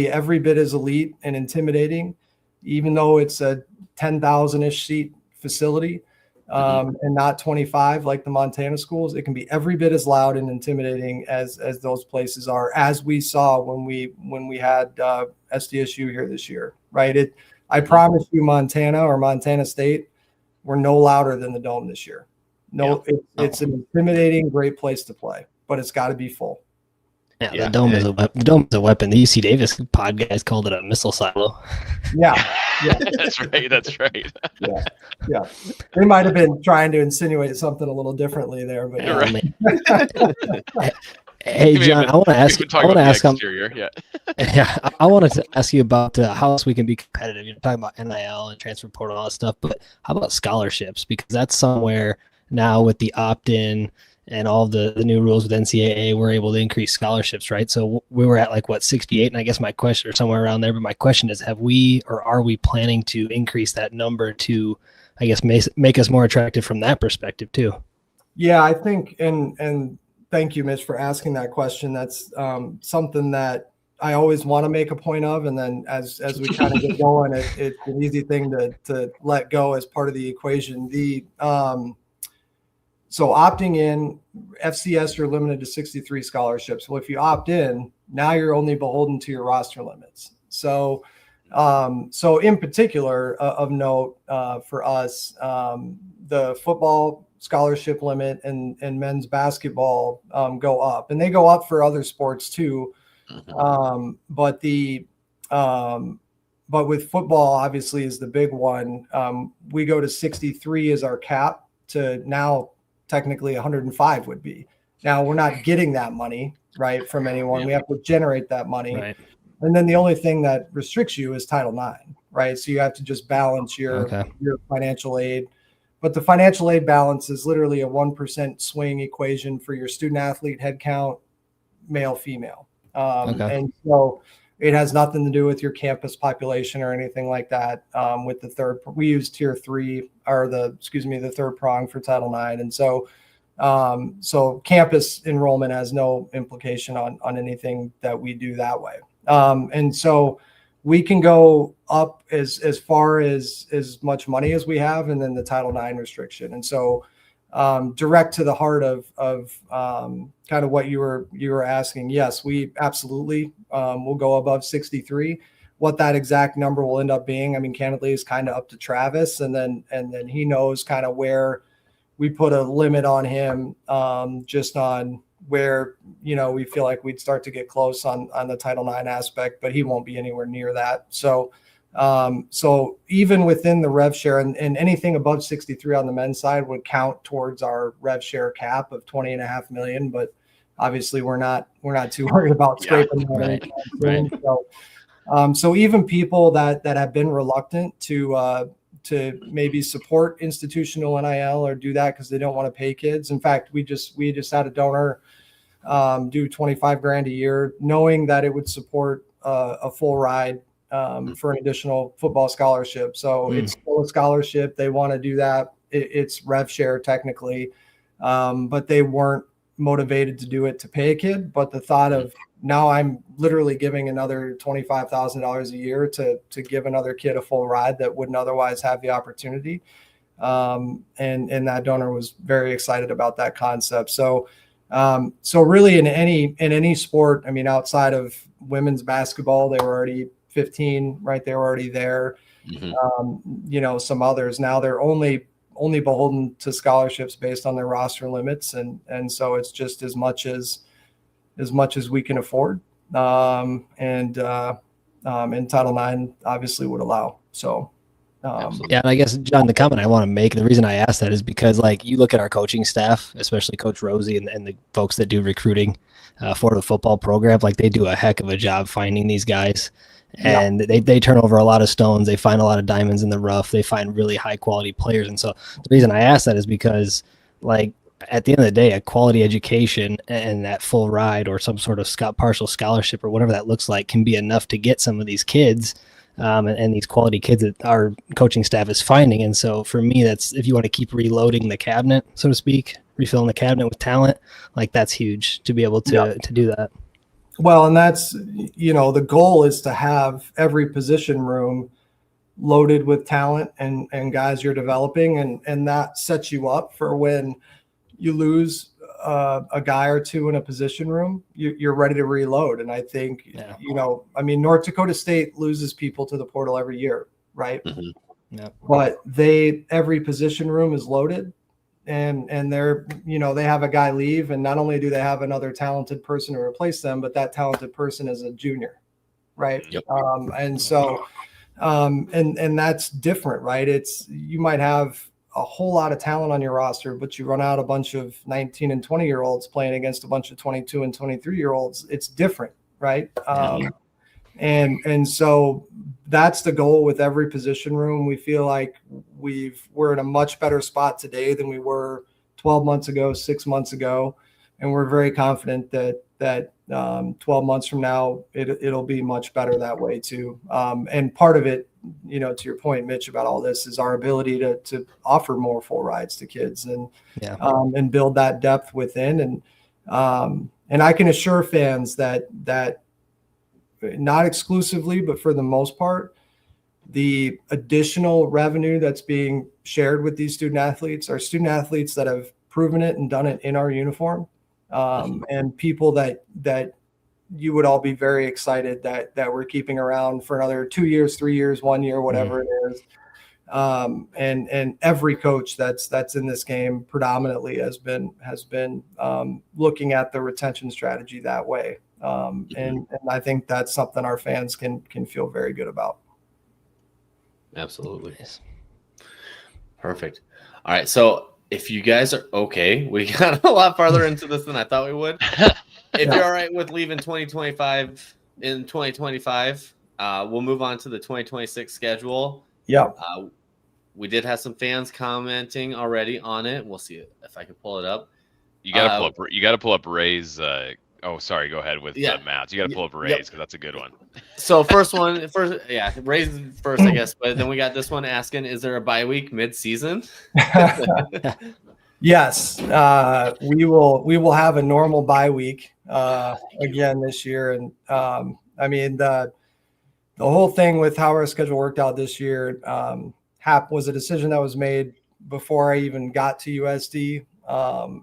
Speaker 4: every bit as elite and intimidating, even though it's a 10,000-ish seat facility, and not 25 like the Montana schools. It can be every bit as loud and intimidating as those places are, as we saw when we had SDSU here this year, right? I promise you, Montana or Montana State, we're no louder than the dome this year. No, it's an intimidating, great place to play, but it's got to be full.
Speaker 2: Yeah,
Speaker 3: Yeah,
Speaker 2: the dome is a weapon. The dome is a weapon. The UC Davis pod guys called it a missile silo.
Speaker 4: Yeah.
Speaker 3: That's right. That's right.
Speaker 4: Yeah. They might have been trying to insinuate something a litly differently there, but
Speaker 2: Yeah,
Speaker 3: Right.
Speaker 2: Hey,
Speaker 3: We may have
Speaker 2: John,
Speaker 3: been-
Speaker 2: I want to
Speaker 3: we may
Speaker 2: ask.
Speaker 3: have been
Speaker 2: I
Speaker 3: talking
Speaker 2: want to
Speaker 3: about
Speaker 2: ask.
Speaker 3: the exterior. Yeah.
Speaker 2: Yeah, I wanted to ask you about how else we can be competitive. You're talking about NIL and transfer portal, all that stuff, but how about scholarships? Because that's somewhere now with the opt-in and all the new rules with NCAA, we're able to increase scholarships, right? So we were at like what 68, and I guess my question, or somewhere around there. But my question is, have we or are we planning to increase that number to, I guess, make us more attractive from that perspective too?
Speaker 4: Yeah, I think, and thank you, Mitch, for asking that question. That's something that I always want to make a point of, and then as we kind of get going, it's an easy thing to let go as part of the equation. So opting in, FCS, you're limited to 63 scholarships. Well, if you opt in, now you're only beholden to your roster limits. So in particular, of note for us, the football scholarship limit and men's basketball go up, and they go up for other sports too. But with football, obviously, is the big one. We go to 63 as our cap, to now technically 105 would be. Now we're not getting that money, right, from anyone. We have to generate that money.
Speaker 2: Right.
Speaker 4: And then the only thing that restricts you is Title IX, right? So you have to just balance your financial aid. But the financial aid balance is literally a 1% swing equation for your student athlete head count, male, female. And so it has nothing to do with your campus population or anything like that. With the we use tier 3, or the third prong for Title IX. And so campus enrollment has no implication on anything that we do that way. And so we can go up as far as much money as we have, and then the Title IX restriction. And so direct to the heart of kind of what you were asking, yes, we absolutely will go above 63. What that exact number will end up being, I mean, candidly, is kind of up to Travis, and then he knows kind of where we put a limit on him, just on where, we feel like we'd start to get close on the Title IX aspect, but he won't be anywhere near that. So even within the rev share, and anything above 63 on the men's side would count towards our rev share cap of 20.5 million. But obviously we're not too worried about scraping that.
Speaker 2: Right.
Speaker 4: So even people that have been reluctant to maybe support institutional NIL or do that because they don't want to pay kids. In fact, we just had a donor do $25,000 a year, knowing that it would support a full ride for an additional football scholarship. So it's still a scholarship. They want to do that. It's rev share technically, but they weren't motivated to do it to pay a kid. But the thought of, now I'm literally giving another $25,000 a year to give another kid a full ride that wouldn't otherwise have the opportunity. And that donor was very excited about that concept. So really in any sport, I mean, outside of women's basketball, they were already 15, right? They were already there. Some others, now they're only beholden to scholarships based on their roster limits. And so it's just as much as we can afford. And Title IX obviously would allow. So,
Speaker 2: yeah, and I guess, John, the comment I want to make, the reason I asked that is because, like, you look at our coaching staff, especially Coach Rosie and the folks that do recruiting for the football program, like, they do a heck of a job finding these guys. And they turn over a lot of stones. They find a lot of diamonds in the rough. They find really high quality players. And so the reason I asked that is because, like, at the end of the day, a quality education and that full ride or some sort of partial scholarship or whatever that looks like can be enough to get some of these kids and these quality kids that our coaching staff is finding. And so for me, that's, if you want to keep reloading the cabinet, so to speak, refilling the cabinet with talent, like, that's huge to be able to do that.
Speaker 4: Well, and that's, the goal is to have every position room loaded with talent and guys you're developing. And that sets you up for when you lose a guy or two in a position room, you're ready to reload. And I think, North Dakota State loses people to the portal every year, right?
Speaker 2: Yeah.
Speaker 4: But every position room is loaded. and they're, they have a guy leave, and not only do they have another talented person to replace them, but that talented person is a junior, right?
Speaker 1: Yep.
Speaker 4: And so, and that's different, right? You might have a whole lot of talent on your roster, but you run out a bunch of 19 and 20-year-olds playing against a bunch of 22 and 23-year-olds. It's different, right? And so that's the goal with every position room. We feel like we're in a much better spot today than we were 12 months ago, 6 months ago. And we're very confident that 12 months from now, it'll be much better that way too. And part of it, to your point, Mitch, about all this is our ability to offer more full rides to kids and build that depth within. And I can assure fans that not exclusively, but for the most part, the additional revenue that's being shared with these student athletes are student athletes that have proven it and done it in our uniform, and people that you would all be very excited that we're keeping around for another 2 years, 3 years, 1 year, whatever it is. And every coach that's in this game predominantly has been looking at the retention strategy that way. And I think that's something our fans can feel very good about.
Speaker 1: Absolutely. Perfect. All right. So if you guys are okay, we got a lot farther into this than I thought we would. If you're all right with leaving 2025 in 2025, we'll move on to the 2026 schedule.
Speaker 4: Yeah.
Speaker 1: We did have some fans commenting already on it. We'll see if I can pull it up.
Speaker 3: You got to pull up Ray's. Sorry. Go ahead with Matt's. You got to pull up Ray's because that's a good one.
Speaker 1: So Ray's first, I guess. But then we got this one asking, is there a bye week mid-season?
Speaker 4: Yes, we will have a normal bye week again this year. And I mean, the whole thing with how our schedule worked out this year was a decision that was made before I even got to USD.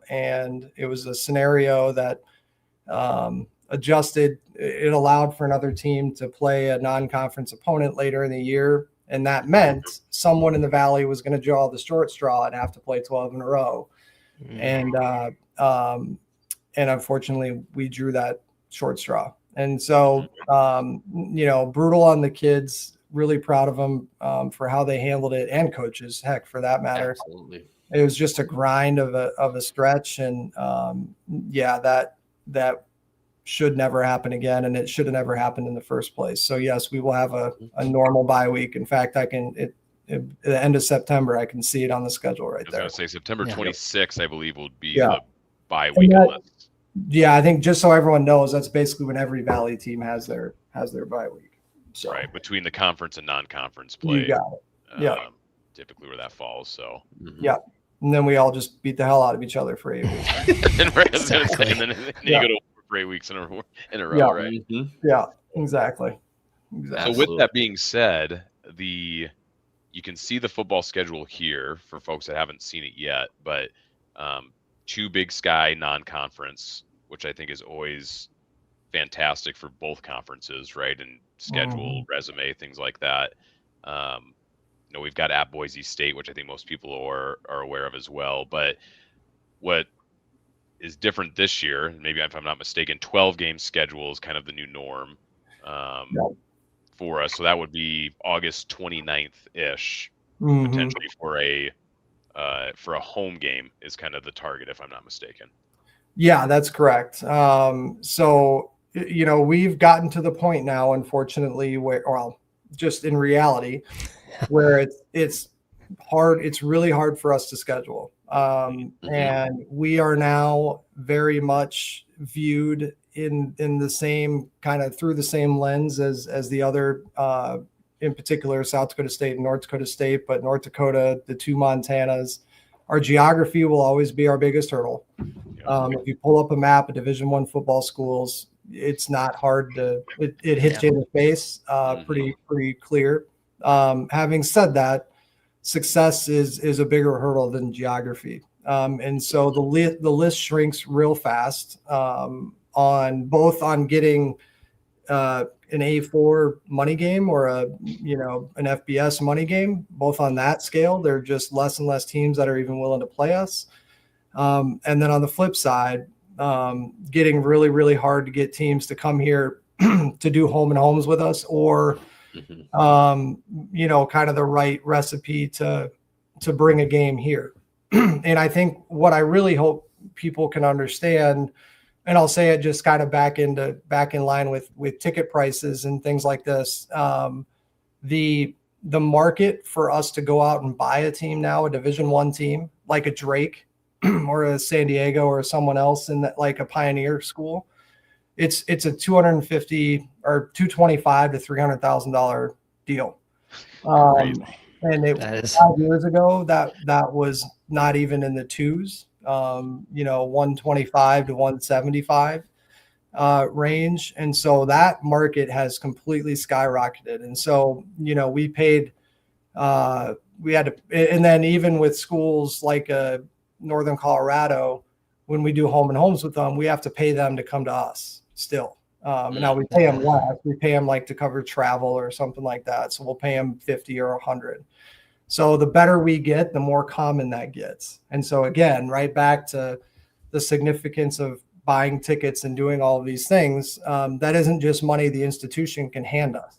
Speaker 4: And it was a scenario that adjusted. It allowed for another team to play a non-conference opponent later in the year. And that meant someone in the Valley was going to draw the short straw and have to play 12 in a row. And unfortunately we drew that short straw. And so, brutal on the kids, really proud of them for how they handled it, and coaches, heck, for that matter.
Speaker 1: Absolutely.
Speaker 4: It was just a grind of a stretch. And that should never happen again. And it should have never happened in the first place. So yes, we will have a normal bye week. In fact, at the end of September, I can see it on the schedule right there.
Speaker 3: I was going to say September 26th, I believe, will be the bye week.
Speaker 4: I think just so everyone knows, that's basically when every Valley team has their bye week. So,
Speaker 3: right, between the conference and non-conference play.
Speaker 4: You got it.
Speaker 3: Typically where that falls. So.
Speaker 4: Yeah. And then we all just beat the hell out of each other for 8 weeks.
Speaker 3: and then you go to for 8 weeks in a row, right?
Speaker 4: Yeah, exactly.
Speaker 3: So with that being said, you can see the football schedule here for folks that haven't seen it yet, but 2 Big Sky non-conference, which I think is always fantastic for both conferences, right? And schedule, resume, things like that. We've got at Boise State, which I think most people are aware of as well. But what is different this year, maybe if I'm not mistaken, 12-game schedule is kind of the new norm for us. So that would be August 29th-ish, potentially for a home game is kind of the target, if I'm not mistaken.
Speaker 4: Yeah, that's correct. So, we've gotten to the point now, unfortunately, just in reality, where it's hard. It's really hard for us to schedule. And we are now very much viewed in the same kind of through the same lens as the other, in particular, South Dakota State and North Dakota State, but North Dakota, the 2 Montanas. Our geography will always be our biggest hurdle. If you pull up a map of Division I football schools, it's not hard it hits you in the face, pretty clear. Having said that, success is a bigger hurdle than geography. And so the list shrinks real fast on getting an A4 money game or an FBS money game, both on that scale. There are just less and less teams that are even willing to play us. And then on the flip side, getting really, really hard to get teams to come here to do home and homes with us, or, kind of the right recipe to bring a game here. And I think what I really hope people can understand, and I'll say it just kind of back in line with ticket prices and things like this. The market for us to go out and buy a team now, a Division I team, like a Drake or a San Diego or someone else in that, like a Pioneer school, it's a $250 or $225 to $300,000 deal. And
Speaker 2: That is
Speaker 4: 5 years ago, that was not even in the twos, 125 to 175 range. And so that market has completely skyrocketed. And so, we paid, we had to, and then even with schools like Northern Colorado, when we do home and homes with them, we have to pay them to come to us still. And now we pay them less. We pay them like to cover travel or something like that. So we'll pay them 50 or 100. So the better we get, the more common that gets. And so again, right back to the significance of buying tickets and doing all of these things, that isn't just money the institution can hand us.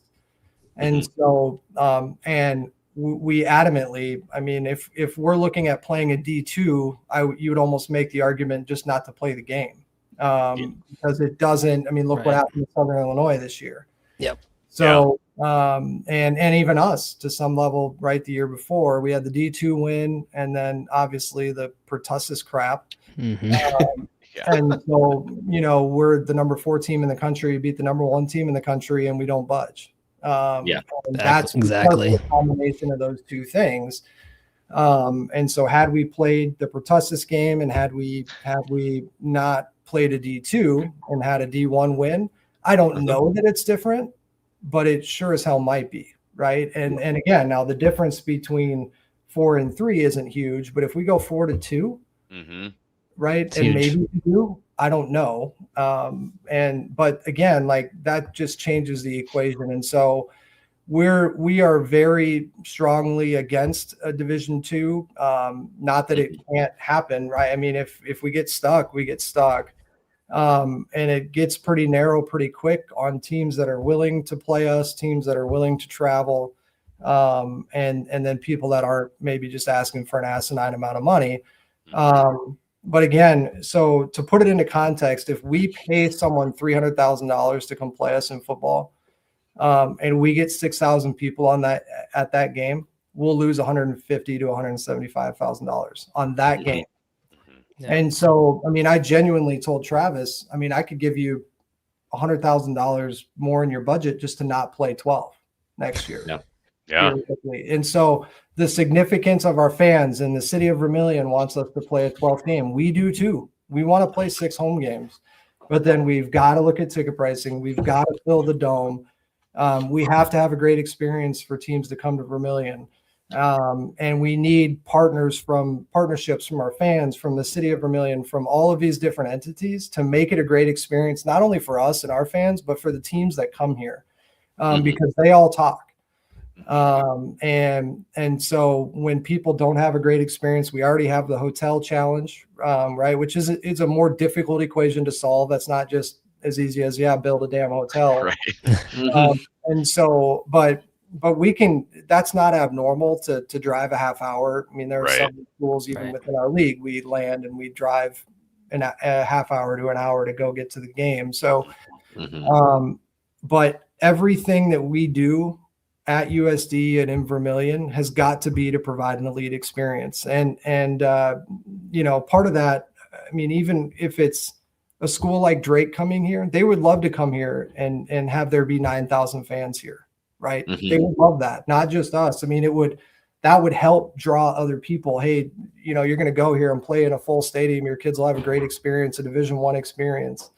Speaker 4: And so, and we adamantly, I mean, if we're looking at playing a D2, you would almost make the argument just not to play the game. Because it doesn't, I mean, look what happened in Southern Illinois this year.
Speaker 2: Yep.
Speaker 4: So, and even us to some level, right. The year before we had the D2 win, and then obviously the pertussis crap. And so, we're the number 4 team in the country, beat the number 1 team in the country, and we don't budge. And that's
Speaker 2: exactly
Speaker 4: a combination of those two things. And so had we played the pertussis game, and had we not played a D2 and had a D1 win, I don't know that it's different, but it sure as hell might be, right? And again, now the difference between 4 and 3 isn't huge, but if we go 4-2, right,
Speaker 2: it's
Speaker 4: and
Speaker 2: huge.
Speaker 4: maybe we do, I don't know. But again, like that just changes the equation. And so we are very strongly against a Division II. Not that it can't happen, right? I mean, if we get stuck, we get stuck. And it gets pretty narrow pretty quick on teams that are willing to play us, teams that are willing to travel, and then people that aren't maybe just asking for an asinine amount of money. But again, so to put it into context, if we pay someone $300,000 to come play us in football, and we get 6,000 people at that game, we'll lose $150,000 to $175,000 on that game. Yeah. And so, I mean, I genuinely told Travis, I mean, I could give you $100,000 more in your budget just to not play 12 next year.
Speaker 3: Yeah.
Speaker 4: And so the significance of our fans, and the city of Vermilion wants us to play a 12th game. We do too. We want to play 6 home games, but then we've got to look at ticket pricing. We've got to fill the dome. We have to have a great experience for teams to come to Vermilion. And we need partnerships from our fans, from the city of Vermilion, from all of these different entities to make it a great experience, not only for us and our fans, but for the teams that come here, because they all talk. And so when people don't have a great experience, we already have the hotel challenge, right? Which is a more difficult equation to solve. That's not just as easy as, build a damn hotel.
Speaker 3: Right.
Speaker 4: And so, but we can, that's not abnormal to drive a half hour. I mean, there are some schools even within our league, we land and we drive a half hour to an hour to go get to the game. So, but everything that we do at USD and in Vermilion has got to be to provide an elite experience. And part of that, I mean, even if it's a school like Drake coming here, they would love to come here and have there be 9,000 fans here. Right. They would love that. Not just us. I mean, that would help draw other people. Hey, you're going to go here and play in a full stadium. Your kids will have a great experience, a Division I experience.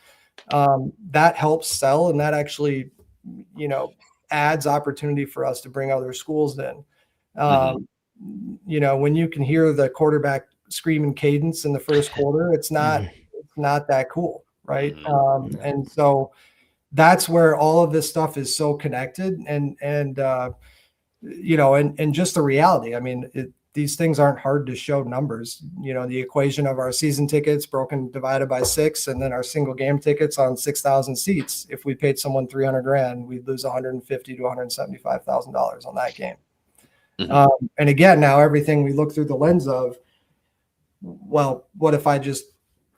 Speaker 4: That helps sell. And that actually, adds opportunity for us to bring other schools in. When you can hear the quarterback screaming cadence in the first quarter, it's not that cool. Right. And so, that's where all of this stuff is so connected, and just the reality. I mean, these things aren't hard to show numbers. The equation of our season tickets divided by 6, and then our single game tickets on 6,000 seats. If we paid someone $300,000, we'd lose $150,000 to $175,000 on that game.
Speaker 1: Mm-hmm.
Speaker 4: And again, now everything we look through the lens of, well, what if I just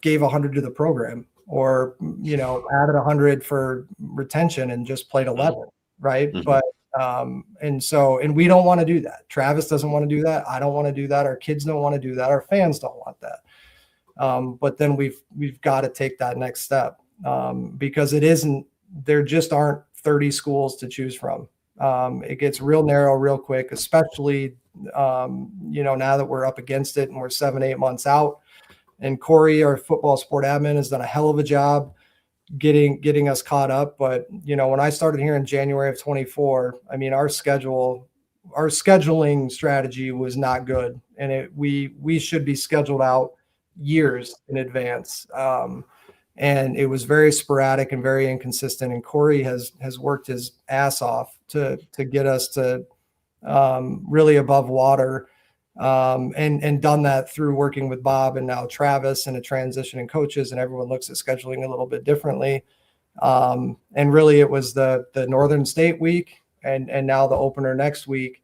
Speaker 4: gave 100 to the program, or added 100 for retention and just played 11, right?
Speaker 1: Mm-hmm.
Speaker 4: But and we don't want to do that. Travis doesn't want to do that. I don't want to do that. Our kids don't want to do that. Our fans don't want that. But then we've got to take that next step, because there just aren't 30 schools to choose from. It gets real narrow real quick, especially now that we're up against it and we're 7-8 months out. And Corey, our football sport admin, has done a hell of a job getting us caught up. But when I started here in January of 24, I mean, our scheduling strategy was not good, and we should be scheduled out years in advance. And it was very sporadic and very inconsistent. And Corey has worked his ass off to get us to really above water, and done that through working with Bob and now Travis and a transition in coaches, and everyone looks at scheduling a little bit differently. And really it was the Northern State week and now the opener next week,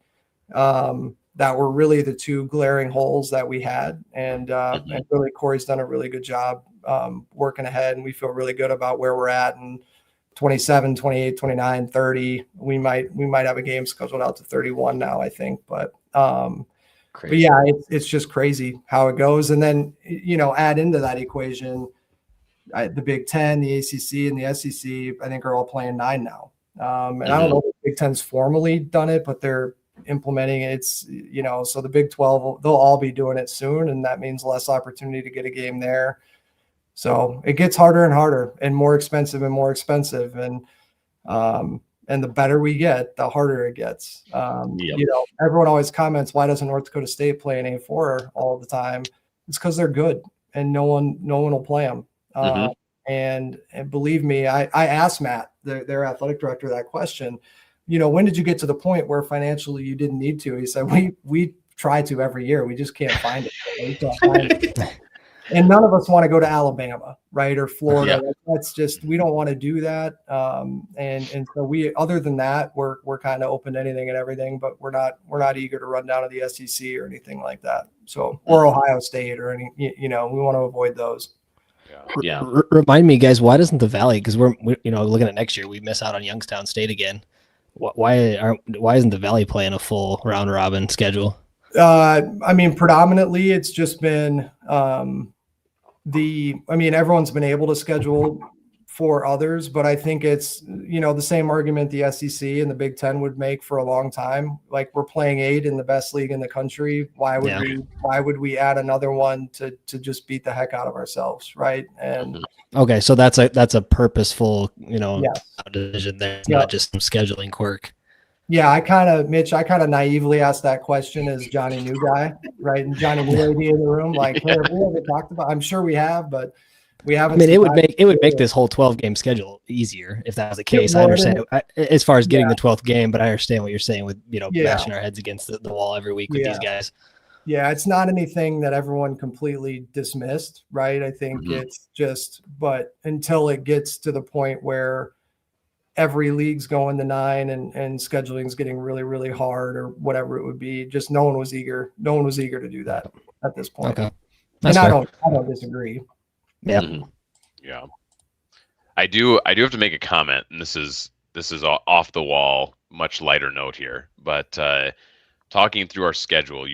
Speaker 4: that were really the two glaring holes that we had. And really Corey's done a really good job working ahead, and we feel really good about where we're at. And 27, 28, 29, 30, we might have a game scheduled out to 31 now, I think. But yeah, it's just crazy how it goes. And then, add into that equation, the Big Ten, the ACC, and the SEC, I think are all playing 9 now. And I don't know if the Big Ten's formally done it, but they're implementing it. It's, so the Big 12, they'll all be doing it soon. And that means less opportunity to get a game there. So it gets harder and harder and more expensive and more expensive. And the better we get, the harder it gets. Everyone always comments, why doesn't North Dakota State play an A4 all the time? It's because they're good and no one will play them. And believe me, I asked Matt, their athletic director, that question. When did you get to the point where financially you didn't need to? He said, we try to every year. We just can't find it. And none of us want to go to Alabama, right? Or Florida. Yeah. That's just, we don't want to do that. And so other than that, we're kind of open to anything and everything, but we're not eager to run down to the SEC or anything like that. So, or Ohio State or any, we want to avoid those.
Speaker 1: Yeah.
Speaker 2: Remind me, guys, why doesn't the Valley, because we're looking at next year, we miss out on Youngstown State again. Why isn't the Valley playing a full round robin schedule?
Speaker 4: I mean, predominantly it's just been, everyone's been able to schedule for others, but I think it's, the same argument the SEC and the Big Ten would make for a long time. Like, we're playing 8 in the best league in the country. Why would we add another one to just beat the heck out of ourselves? Right. And
Speaker 2: okay. So that's a purposeful, decision there. It's not just some scheduling quirk.
Speaker 4: Yeah, Mitch, I kind of naively asked that question as Johnny New guy, right? And Johnny New lady in the room, like, hey, have we ever talked about? I'm sure we have, but we haven't.
Speaker 2: I mean, it would make this whole 12-game schedule easier if that was the case. I understand as far as getting the 12th game, but I understand what you're saying with bashing our heads against the wall every week with these guys.
Speaker 4: Yeah, it's not anything that everyone completely dismissed, right? I think it's just, but until it gets to the point where every league's going to 9 and scheduling is getting really, really hard or whatever it would be. Just no one was eager to do that at this point. Okay. And I don't disagree.
Speaker 2: Yeah.
Speaker 3: Yeah. I do have to make a comment, and this is off the wall, much lighter note here, but talking through our schedule,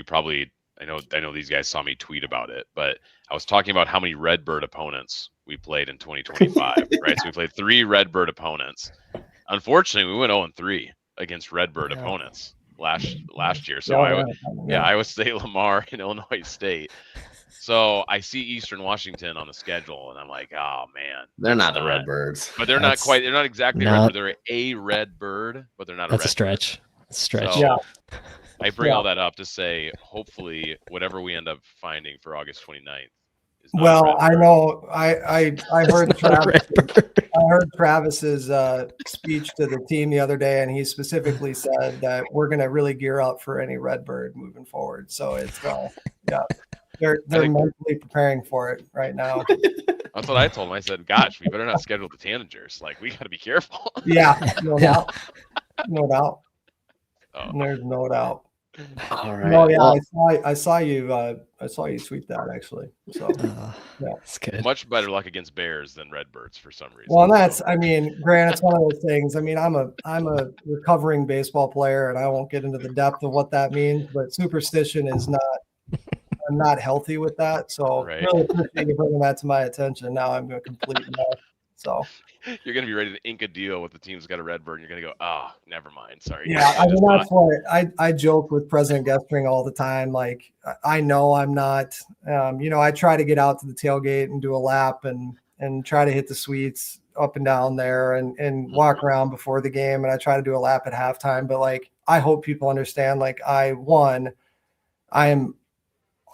Speaker 3: I know these guys saw me tweet about it, but I was talking about how many Redbird opponents we played in 2025, right? So we played 3 Redbird opponents. Unfortunately, we went 0-3 against Redbird opponents last year. So Iowa State, Lamar, and Illinois State. So I see Eastern Washington on the schedule, and I'm like, oh man,
Speaker 1: they're not the Redbirds.
Speaker 3: But they're not quite. They're not exactly Redbird. They're a Redbird, but they're not.
Speaker 2: That's a stretch. That's a stretch.
Speaker 3: So I bring all that up to say, hopefully, whatever we end up finding for August 29th is not a
Speaker 4: Well,
Speaker 3: red
Speaker 4: I
Speaker 3: bird.
Speaker 4: know. I heard
Speaker 2: It's not a
Speaker 4: Travis.
Speaker 2: red bird.
Speaker 4: I heard Travis's speech to the team the other day, and he specifically said that we're going to really gear up for any Redbird moving forward. So it's yeah, they're
Speaker 3: think-
Speaker 4: mentally preparing for it right now.
Speaker 3: That's what I told him. I said, "Gosh, we better not schedule the Tanningers. Like, we got to be careful."
Speaker 4: Yeah, no doubt, no doubt.
Speaker 3: Oh.
Speaker 4: There's no doubt.
Speaker 1: All right.
Speaker 4: No, yeah,
Speaker 1: Well,
Speaker 4: I saw you tweet that actually. So
Speaker 2: That's good.
Speaker 3: Much better luck against Bears than Redbirds for some reason.
Speaker 4: well, that's
Speaker 3: so.
Speaker 4: I mean, Grant, it's one of those things. I mean, I'm a recovering baseball player, and I won't get into the depth of what that means, but superstition is not. I'm not healthy with that, so
Speaker 3: Right.
Speaker 4: really appreciate you bringing that to my attention. Now I'm a complete mess. So
Speaker 3: You're gonna be ready to ink a deal with the team's got a Redbird, and you're gonna go, "Oh, never mind. Sorry."
Speaker 4: yeah, I mean
Speaker 3: Just
Speaker 4: that's
Speaker 3: not.
Speaker 4: what I joke with President Gestring all the time. Like I know I'm not. I try to get out to the tailgate and do a lap and try to hit the suites up and down there and walk around before the game, and I try to do a lap at halftime. But like I hope people understand. Like I am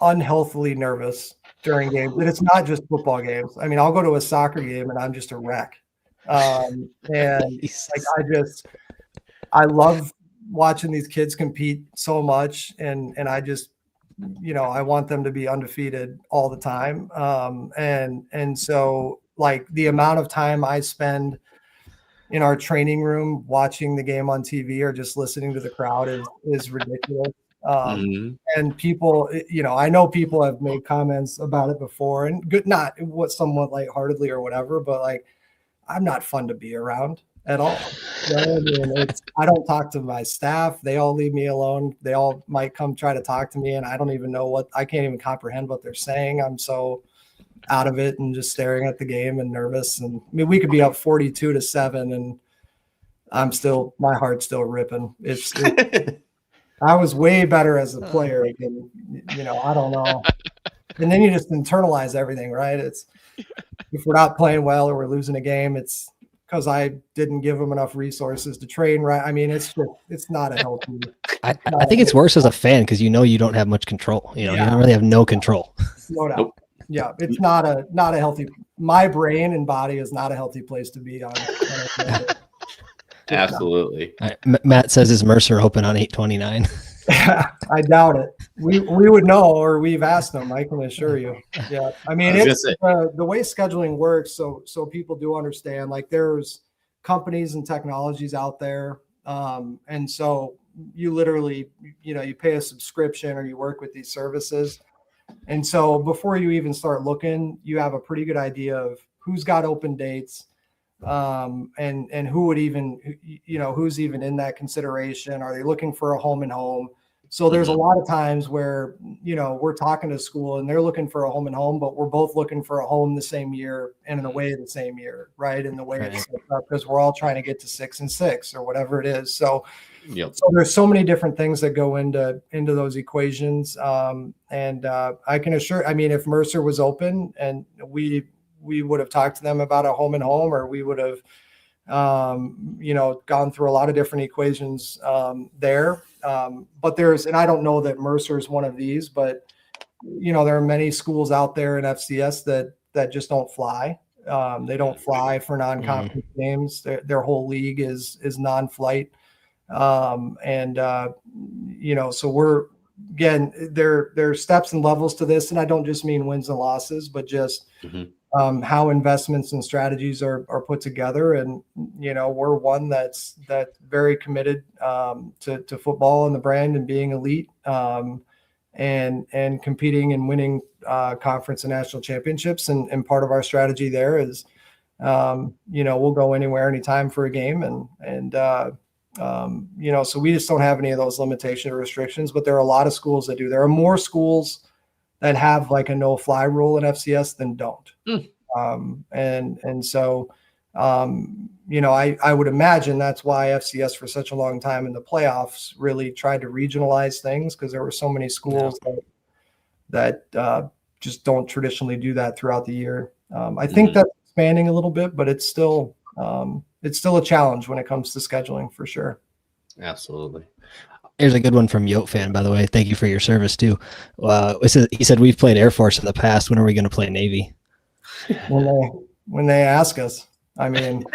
Speaker 4: unhealthily nervous during games, and it's not just football games. I mean, I'll go to a soccer game and I'm just a wreck. And like I love watching these kids compete so much, and I just I want them to be undefeated all the time. And so like the amount of time I spend in our training room watching the game on TV or just listening to the crowd is ridiculous.
Speaker 1: mhm.
Speaker 4: And people, I know people have made comments about it before, and good, not what somewhat lightheartedly or whatever, but like, I'm not fun to be around at all. You know what I mean? I don't talk to my staff. They all leave me alone. They all might come try to talk to me, and I don't even know I can't even comprehend what they're saying. I'm so out of it and just staring at the game and nervous. And I mean, we could be up 42-7 and my heart's still ripping. I was way better as a player than, I don't know. And then you just internalize everything, right? It's if we're not playing well or we're losing a game, it's because I didn't give them enough resources to train right. I mean, it's not a healthy.
Speaker 2: I think it's worse as a fan because you don't have much control. You
Speaker 4: Yeah.
Speaker 2: don't really have no control.
Speaker 4: No doubt.
Speaker 1: Nope.
Speaker 4: Yeah, it's not a healthy. My brain and body is not a healthy place to be on.
Speaker 1: Absolutely.
Speaker 2: All right, Matt says is Mercer open on 8/29?
Speaker 4: I doubt it. We would know, or we've asked them. I can assure you. Yeah, I mean,
Speaker 1: I was
Speaker 4: it's the way scheduling works. So people do understand. Like there's companies and technologies out there, and so you literally, you pay a subscription or you work with these services, and so before you even start looking, you have a pretty good idea of who's got open dates. And who would even, who's even in that consideration? Are they looking for a home and home? So there's a lot of times where, we're talking to school and they're looking for a home and home, but we're both looking for a home the same year and an away the same year, right? And the way it's set up, because we're all trying to get to 6 and 6 or whatever it is. So, so there's so many different things that go into those equations. And I can assure, I mean, if Mercer was open and we would have talked to them about a home and home, or we would have, gone through a lot of different equations there. But and I don't know that Mercer is one of these, but, there are many schools out there in FCS that just don't fly. They don't fly for non-conference games. Their whole league is non-flight. So again, there are steps and levels to this. And I don't just mean wins and losses, but just, how investments and strategies are put together. And, we're one that's very committed to football and the brand and being elite and competing and winning conference and national championships. And part of our strategy there is, we'll go anywhere, anytime for a game. So we just don't have any of those limitations or restrictions, but there are a lot of schools that do. There are more schools that have like a no-fly rule in FCS than don't. I would imagine that's why FCS for such a long time in the playoffs really tried to regionalize things, because there were so many schools that just don't traditionally do that throughout the year. I think that's expanding a little bit, but it's still a challenge when it comes to scheduling for sure.
Speaker 1: Absolutely.
Speaker 2: Here's a good one from Yote fan, by the way. Thank you for your service too. He said we've played Air Force in the past. When are we going to play Navy?
Speaker 4: When they ask us. I mean,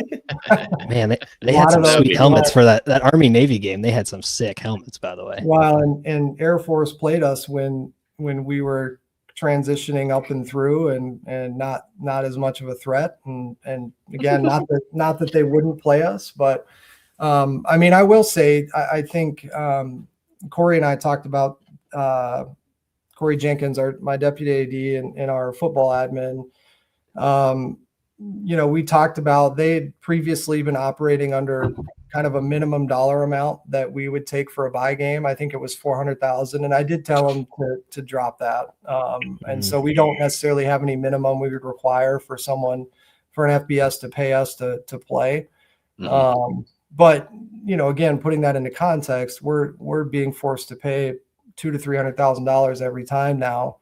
Speaker 2: man, they had some sweet helmets for that Army Navy game. They had some sick helmets, by the way.
Speaker 4: Well, and Air Force played us when we were transitioning up and through, and not as much of a threat. And again, not that they wouldn't play us, but I mean, I will say, I think Corey and I talked about Corey Jenkins, my deputy AD and our football admin. We talked about they had previously been operating under kind of a minimum dollar amount that we would take for a buy game. I think it was 400,000. And I did tell them to drop that. And so we don't necessarily have any minimum we would require for an FBS to pay us to play. But, again, putting that into context, we're being forced to pay $200,000 to $300,000 every time now.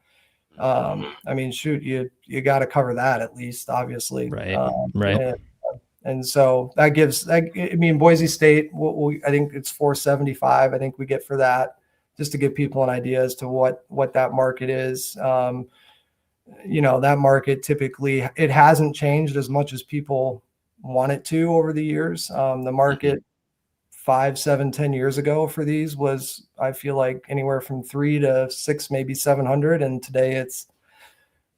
Speaker 4: I mean, shoot, you got to cover that at least, obviously.
Speaker 2: Right.
Speaker 4: And so that gives, Boise State, I think it's 475. I think we get for that, just to give people an idea as to what that market is. That market typically, it hasn't changed as much as people want it to over the years. The market 5, 7, 10 years ago for these was, I feel like, anywhere from 3 to 6, maybe 700. And today it's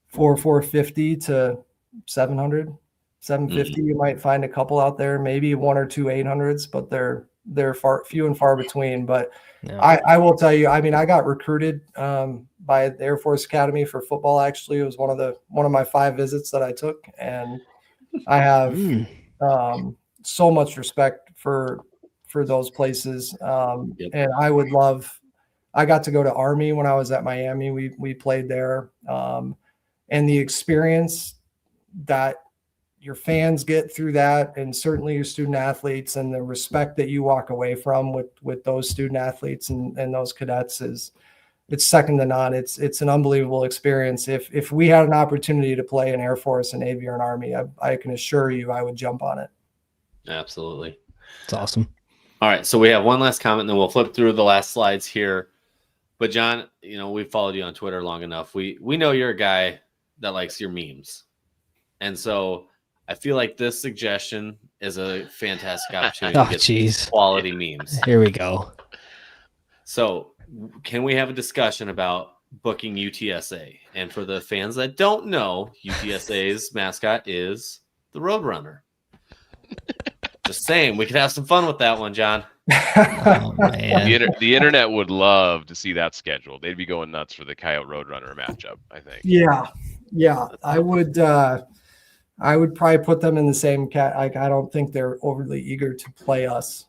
Speaker 4: 450 to 700, 750. You might find a couple out there, maybe 1 or 2 800s, but they're few and far between. But I will tell you, I mean, I got recruited by the Air Force Academy for football. Actually, it was one of my 5 visits that I took, and I have so much respect for those places. And I got to go to Army when I was at Miami. We played there. And the experience that your fans get through that, and certainly your student athletes, and the respect that you walk away from with those student athletes and those cadets it's second to none. It's an unbelievable experience. If we had an opportunity to play in Air Force and Navy or an Army, I can assure you I would jump on it.
Speaker 1: Absolutely.
Speaker 2: It's awesome.
Speaker 1: All right. So we have one last comment, and then we'll flip through the last slides here. But John, we've followed you on Twitter long enough. We know you're a guy that likes your memes. And so I feel like this suggestion is a fantastic opportunity to get quality memes.
Speaker 2: Here we go.
Speaker 1: So can we have a discussion about booking UTSA? And for the fans that don't know, UTSA's mascot is the Roadrunner. Just saying, we could have some fun with that one, John.
Speaker 2: Oh, man.
Speaker 3: The internet would love to see that schedule. They'd be going nuts for the Coyote Roadrunner matchup, I think.
Speaker 4: Yeah. I would probably put them in the same cat. I don't think they're overly eager to play us.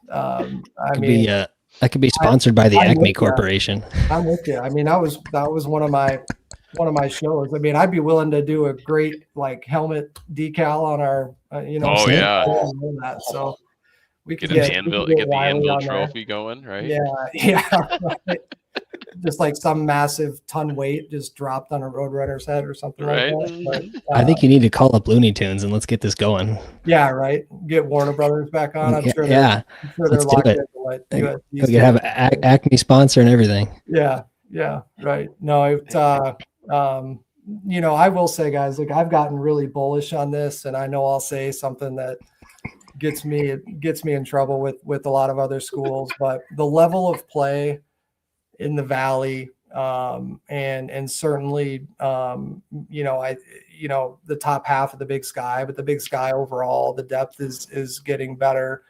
Speaker 2: That could be sponsored by the Acme Corporation.
Speaker 4: I'm with you. I mean, that was one of my shows. I mean, I'd be willing to do a great helmet decal on our,
Speaker 3: Oh yeah.
Speaker 4: That. So we could
Speaker 3: get the anvil trophy going, right?
Speaker 4: Yeah. Right. Just like some massive ton weight just dropped on a Roadrunner's head or something like that. But,
Speaker 2: I think you need to call up Looney Tunes and let's get this going.
Speaker 4: Yeah, right. Get Warner Brothers back on. I'm sure.
Speaker 2: Yeah,
Speaker 4: let's do it.
Speaker 2: We could have Acme sponsor and everything.
Speaker 4: Yeah, right. No, I will say, guys, I've gotten really bullish on this, and I know I'll say something that gets me in trouble with a lot of other schools, but the level of play in the Valley, and certainly, the top half of the Big Sky, but the Big Sky overall, the depth is getting better.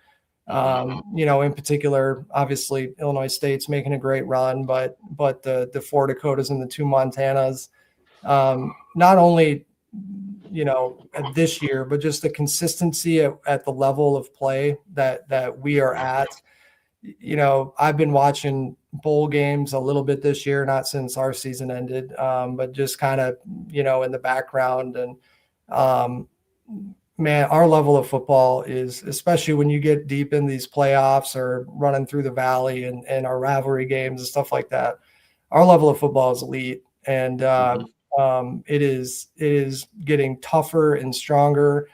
Speaker 4: In particular, obviously Illinois State's making a great run, but the 4 Dakotas and the 2 Montanas, not only, this year, but just the consistency at the level of play that we are at. I've been watching bowl games a little bit this year, not since our season ended, but just kind of, in the background. And, man, our level of football is, especially when you get deep in these playoffs or running through the Valley and our rivalry games and stuff like that, our level of football is elite. And it is getting tougher and stronger.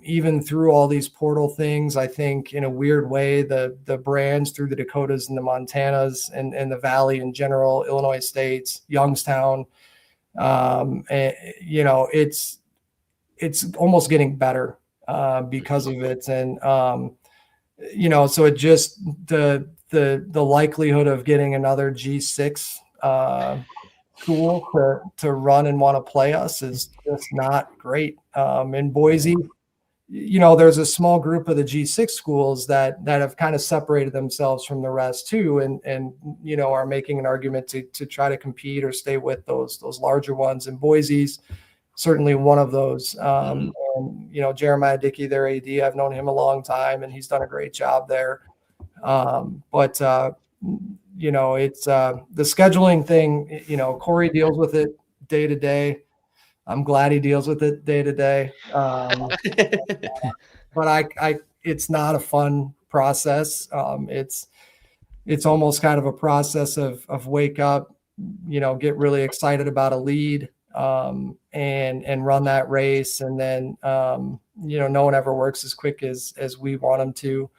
Speaker 4: even through all these portal things, I think in a weird way, the brands through the Dakotas and the Montanas and the Valley in general, Illinois States, Youngstown, it's almost getting better because of it. And, so it just, the likelihood of getting another G6 school to run and want to play us is just not great. In Boise, there's a small group of the G6 schools that have kind of separated themselves from the rest too, and are making an argument to try to compete or stay with those larger ones. And Boise's certainly one of those. And Jeremiah Dickey, their AD, I've known him a long time, and he's done a great job there. But it's the scheduling thing. Corey deals with it day to day. I'm glad he deals with it day to day. But it's not a fun process. It's almost kind of a process of wake up, get really excited about a lead, and run that race. And then, no one ever works as quick as we want them to.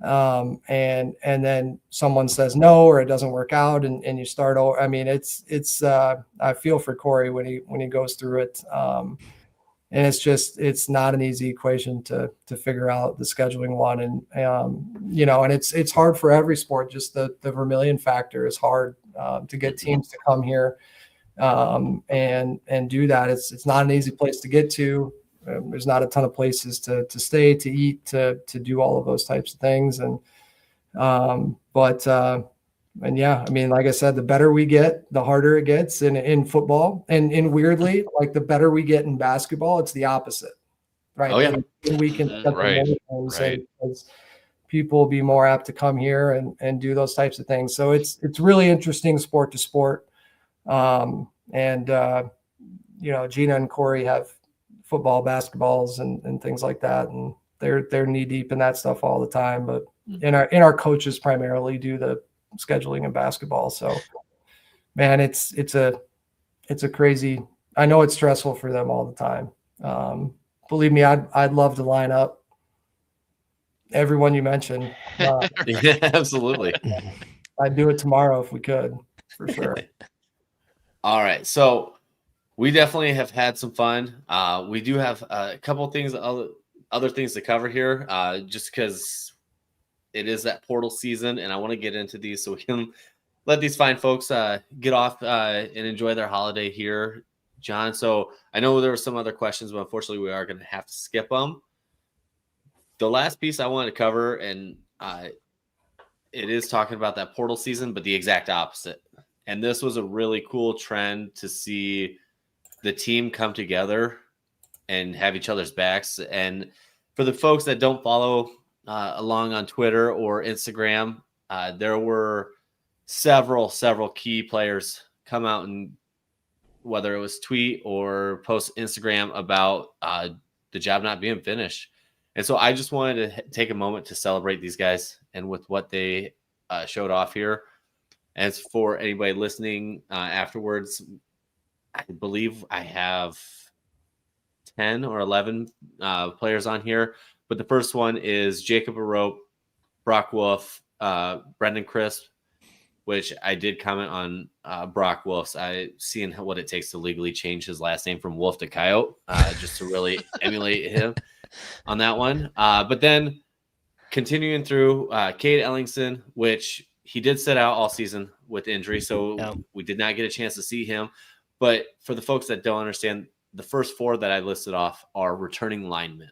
Speaker 4: And then someone says no, or it doesn't work out, and you start over. I mean, it's I feel for Corey when he goes through it. And it's not an easy equation to figure out the scheduling one. And, and it's hard for every sport. Just the Vermilion factor is hard, to get teams to come here, and do that. It's not an easy place to get to. There's not a ton of places to stay, to eat, to do all of those types of things. And, and yeah, I mean, like I said, the better we get, the harder it gets in football. And weirdly, like the better we get in basketball, it's the opposite, right?
Speaker 1: Oh, yeah.
Speaker 4: And we can set
Speaker 3: Right.
Speaker 4: the games, and as people will be more apt to come here and do those types of things. So it's really interesting sport to sport. Gina and Corey have football, basketballs, and things like that, and they're knee deep in that stuff all the time. But in our coaches primarily do the scheduling and basketball. So, man, it's a crazy. I know it's stressful for them all the time. Believe me, I'd love to line up everyone you mentioned.
Speaker 1: Yeah, absolutely.
Speaker 4: I'd do it tomorrow if we could, for sure.
Speaker 1: All right, so we definitely have had some fun. We do have a couple things, other things to cover here, just because it is that portal season, and I want to get into these so we can let these fine folks get off and enjoy their holiday here, John. So I know there were some other questions, but unfortunately we are going to have to skip them. The last piece I wanted to cover, and it is talking about that portal season, but the exact opposite. And this was a really cool trend to see the team come together and have each other's backs. And for the folks that don't follow along on Twitter or Instagram, there were several key players come out, and whether it was tweet or post Instagram about the job not being finished. And so I just wanted to take a moment to celebrate these guys and with what they showed off here. As for anybody listening afterwards, I believe I have 10 or 11 players on here. But the first one is Jacob Arope, Brock Wolf, Brendan Crisp, which I did comment on Brock Wolf's. I seen what it takes to legally change his last name from Wolf to Coyote, just to really emulate him on that one. But then continuing through Cade Ellingson, which he did sit out all season with injury, so we did not get a chance to see him. But for the folks that don't understand, the first four that I listed off are returning linemen.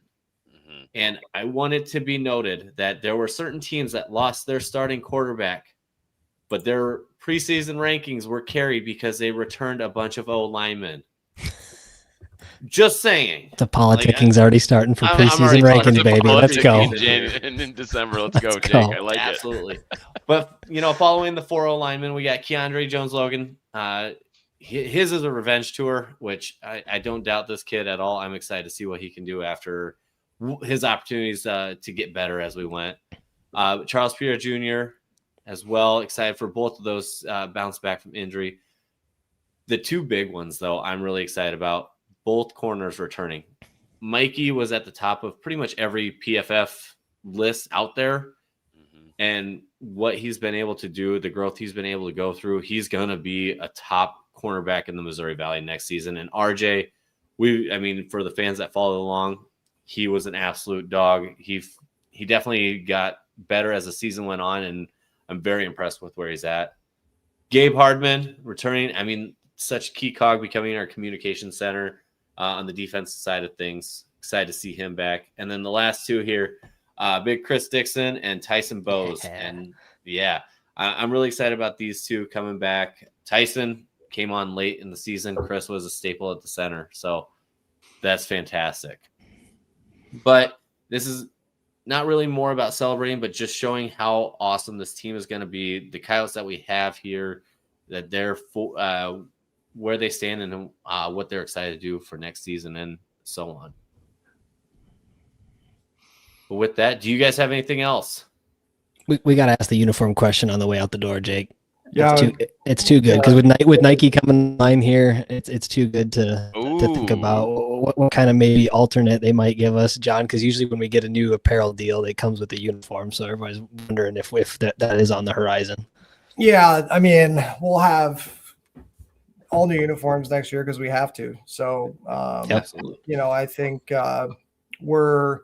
Speaker 1: Mm-hmm. And I want it to be noted that there were certain teams that lost their starting quarterback, but their preseason rankings were carried because they returned a bunch of O linemen. Just saying.
Speaker 2: The politicking's already starting for preseason rankings, baby. Let's go.
Speaker 3: In December, let's go, Jake. I like
Speaker 1: Absolutely. But, following the 4 linemen, we got Keandre Jones-Logan. His is a revenge tour, which I don't doubt this kid at all. I'm excited to see what he can do after his opportunities to get better as we went. Charles Pierre Jr. as well. Excited for both of those bounce back from injury. The two big ones, though, I'm really excited about. Both corners returning. Mikey was at the top of pretty much every PFF list out there. And what he's been able to do, the growth he's been able to go through, he's going to be a top cornerback in the Missouri Valley next season. And RJ, for the fans that followed along, he was an absolute dog. He definitely got better as the season went on, and I'm very impressed with where he's at. Gabe Hardman returning. Such key cog becoming our communication center on the defensive side of things. Excited to see him back. And then the last two here, big Chris Dixon and Tyson Bowes. And I'm really excited about these two coming back. Tyson came on late in the season. Chris was a staple at the center. So that's fantastic. But this is not really more about celebrating, but just showing how awesome this team is going to be. The Coyotes that we have here, that they're where they stand and what they're excited to do for next season and so on. But with that, do you guys have anything else?
Speaker 2: We got to ask the uniform question on the way out the door, Jake.
Speaker 4: Yeah,
Speaker 2: it's too good because with Nike coming line here, it's too good to think about what kind of maybe alternate they might give us, John. Because usually when we get a new apparel deal, it comes with a uniform, so everybody's wondering if that is on the horizon.
Speaker 4: Yeah, we'll have all new uniforms next year because we have to. So,
Speaker 1: Absolutely.
Speaker 4: I think we're.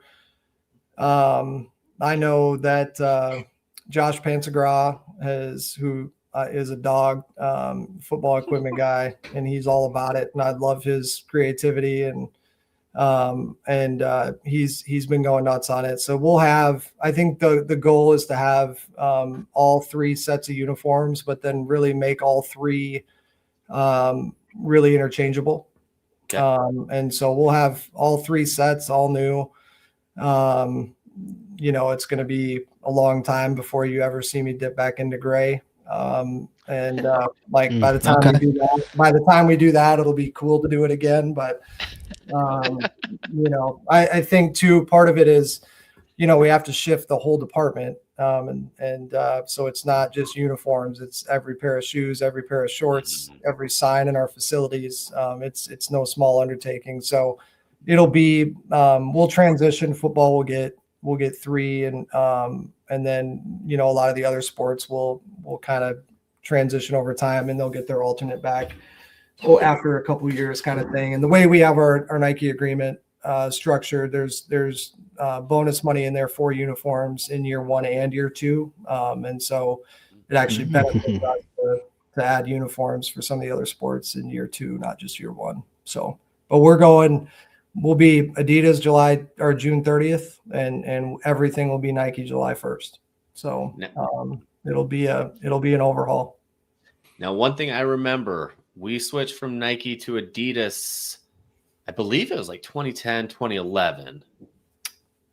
Speaker 4: I know that Josh Pansagraw who is a dog football equipment guy, and he's all about it. And I love his creativity, and he's been going nuts on it. So we'll have. I think the goal is to have all three sets of uniforms, but then really make all three really interchangeable.
Speaker 1: Okay.
Speaker 4: And so we'll have all three sets all new. It's going to be a long time before you ever see me dip back into gray. By the time we do that, it'll be cool to do it again. But, I think too, part of it is, we have to shift the whole department. So it's not just uniforms, it's every pair of shoes, every pair of shorts, every sign in our facilities. It's no small undertaking. So it'll be, we'll transition. Football we'll get three, and then a lot of the other sports will kind of transition over time, and they'll get their alternate back after a couple of years, kind of thing. And the way we have our Nike agreement structured, there's bonus money in there for uniforms in year 1 and year 2, and so it actually benefits us to add uniforms for some of the other sports in year 2, not just year 1. So, but we'll be Adidas June 30th, and everything will be Nike July 1st. So it'll be an overhaul.
Speaker 1: Now, one thing I remember, we switched from Nike to Adidas, I believe it was like 2010, 2011.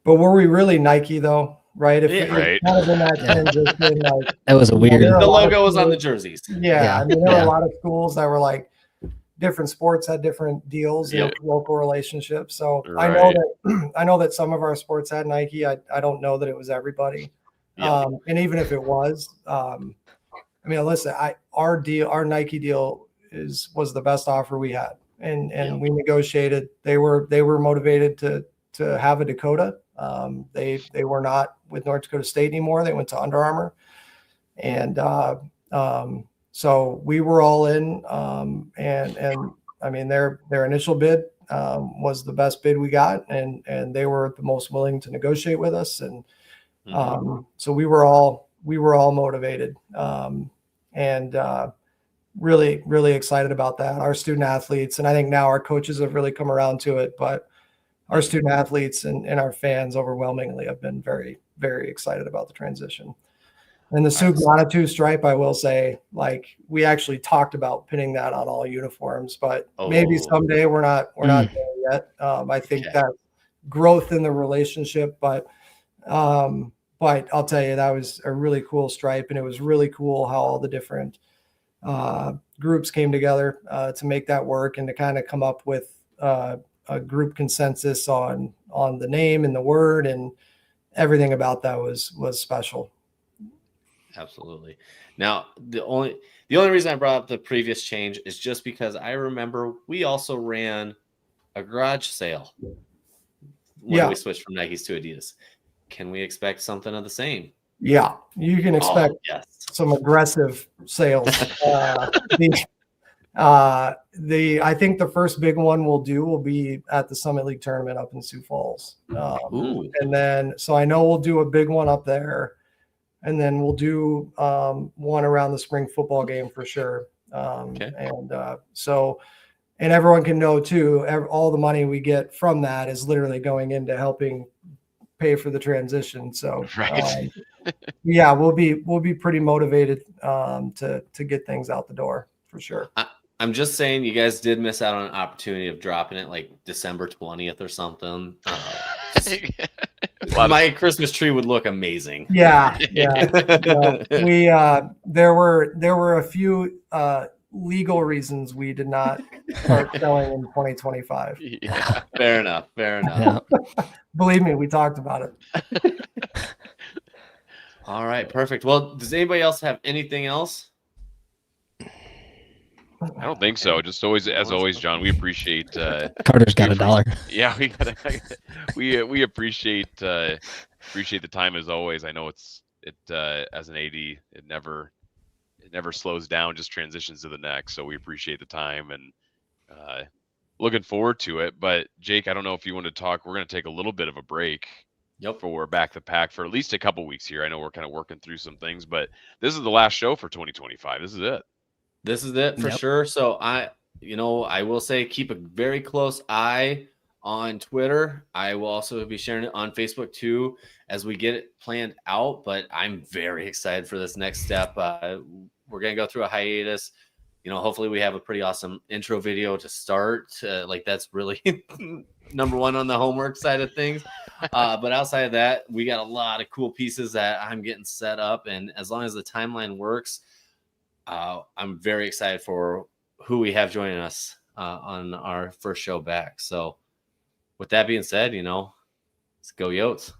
Speaker 4: But were we really Nike though? Right?
Speaker 3: Right.
Speaker 4: Kind of in that transition, like,
Speaker 2: That was a weird.
Speaker 1: The logo was on the jerseys.
Speaker 4: Yeah. There were a lot of schools that were like, different sports had different deals, local relationships. So
Speaker 3: right.
Speaker 4: I know that some of our sports had Nike. I don't know that it was everybody.
Speaker 1: Yeah.
Speaker 4: And even if it was, listen, our Nike deal was the best offer we had, and we negotiated. They were motivated to have a Dakota. They were not with North Dakota State anymore. They went to Under Armour, and so we were all in, and their initial bid was the best bid we got, and they were the most willing to negotiate with us, and so we were all motivated, and really, really excited about that. Our student athletes, and I think now our coaches have really come around to it, but our student athletes and our fans overwhelmingly have been very, very excited about the transition. And the Sioux Manitou stripe, I will say, like, we actually talked about pinning that on all uniforms, but maybe someday we're not there yet. I think that growth in the relationship, but I'll tell you, that was a really cool stripe, and it was really cool how all the different groups came together to make that work and to kind of come up with a group consensus on the name and the word, and everything about that was special.
Speaker 1: Absolutely. Now, the only reason I brought up the previous change is just because I remember we also ran a garage sale when we switched from Nikes to Adidas. Can we expect something of the same?
Speaker 4: Yeah, you can expect
Speaker 1: Yes.
Speaker 4: some aggressive sales. I think the first big one we'll do will be at the Summit League tournament up in Sioux Falls.
Speaker 1: Ooh.
Speaker 4: And then, so I know we'll do a big one up there, and then we'll do one around the spring football game for sure.
Speaker 1: Okay.
Speaker 4: And everyone can know too, all the money we get from that is literally going into helping pay for the transition. So
Speaker 3: Right.
Speaker 4: yeah, we'll be pretty motivated to get things out the door for sure.
Speaker 1: I'm just saying, you guys did miss out on an opportunity of dropping it like December 20th or something. My Christmas tree would look amazing.
Speaker 4: Yeah. We there were a few legal reasons we did not start selling in 2025.
Speaker 3: Yeah.
Speaker 1: Fair enough.
Speaker 2: Yeah.
Speaker 4: Believe me, we talked about it.
Speaker 1: All right, perfect. Well, does anybody else have anything else?
Speaker 3: I don't think so. Just always, as always, John, we appreciate.
Speaker 2: Carter's got $1.
Speaker 3: Yeah, we appreciate the time as always. I know it as an AD, it never slows down, just transitions to the next. So we appreciate the time and looking forward to it. But Jake, I don't know if you want to talk. We're going to take a little bit of a break.
Speaker 1: Yep.
Speaker 3: For Back to Pack for at least a couple weeks here. I know we're kind of working through some things, but this is the last show for 2025. This is it.
Speaker 1: This is it for sure. So I will say keep a very close eye on Twitter. I will also be sharing it on Facebook too as we get it planned out. But I'm very excited for this next step. We're gonna go through a hiatus. Hopefully we have a pretty awesome intro video to start. Like that's really number one on the homework side of things. But outside of that, we got a lot of cool pieces that I'm getting set up. And as long as the timeline works, I'm very excited for who we have joining us on our first show back. So with that being said, let's go Yotes.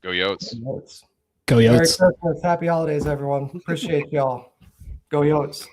Speaker 3: Go Yotes.
Speaker 2: Go
Speaker 4: Merry
Speaker 2: Yotes.
Speaker 4: Christmas. Happy holidays, everyone. Appreciate y'all. Go Yotes.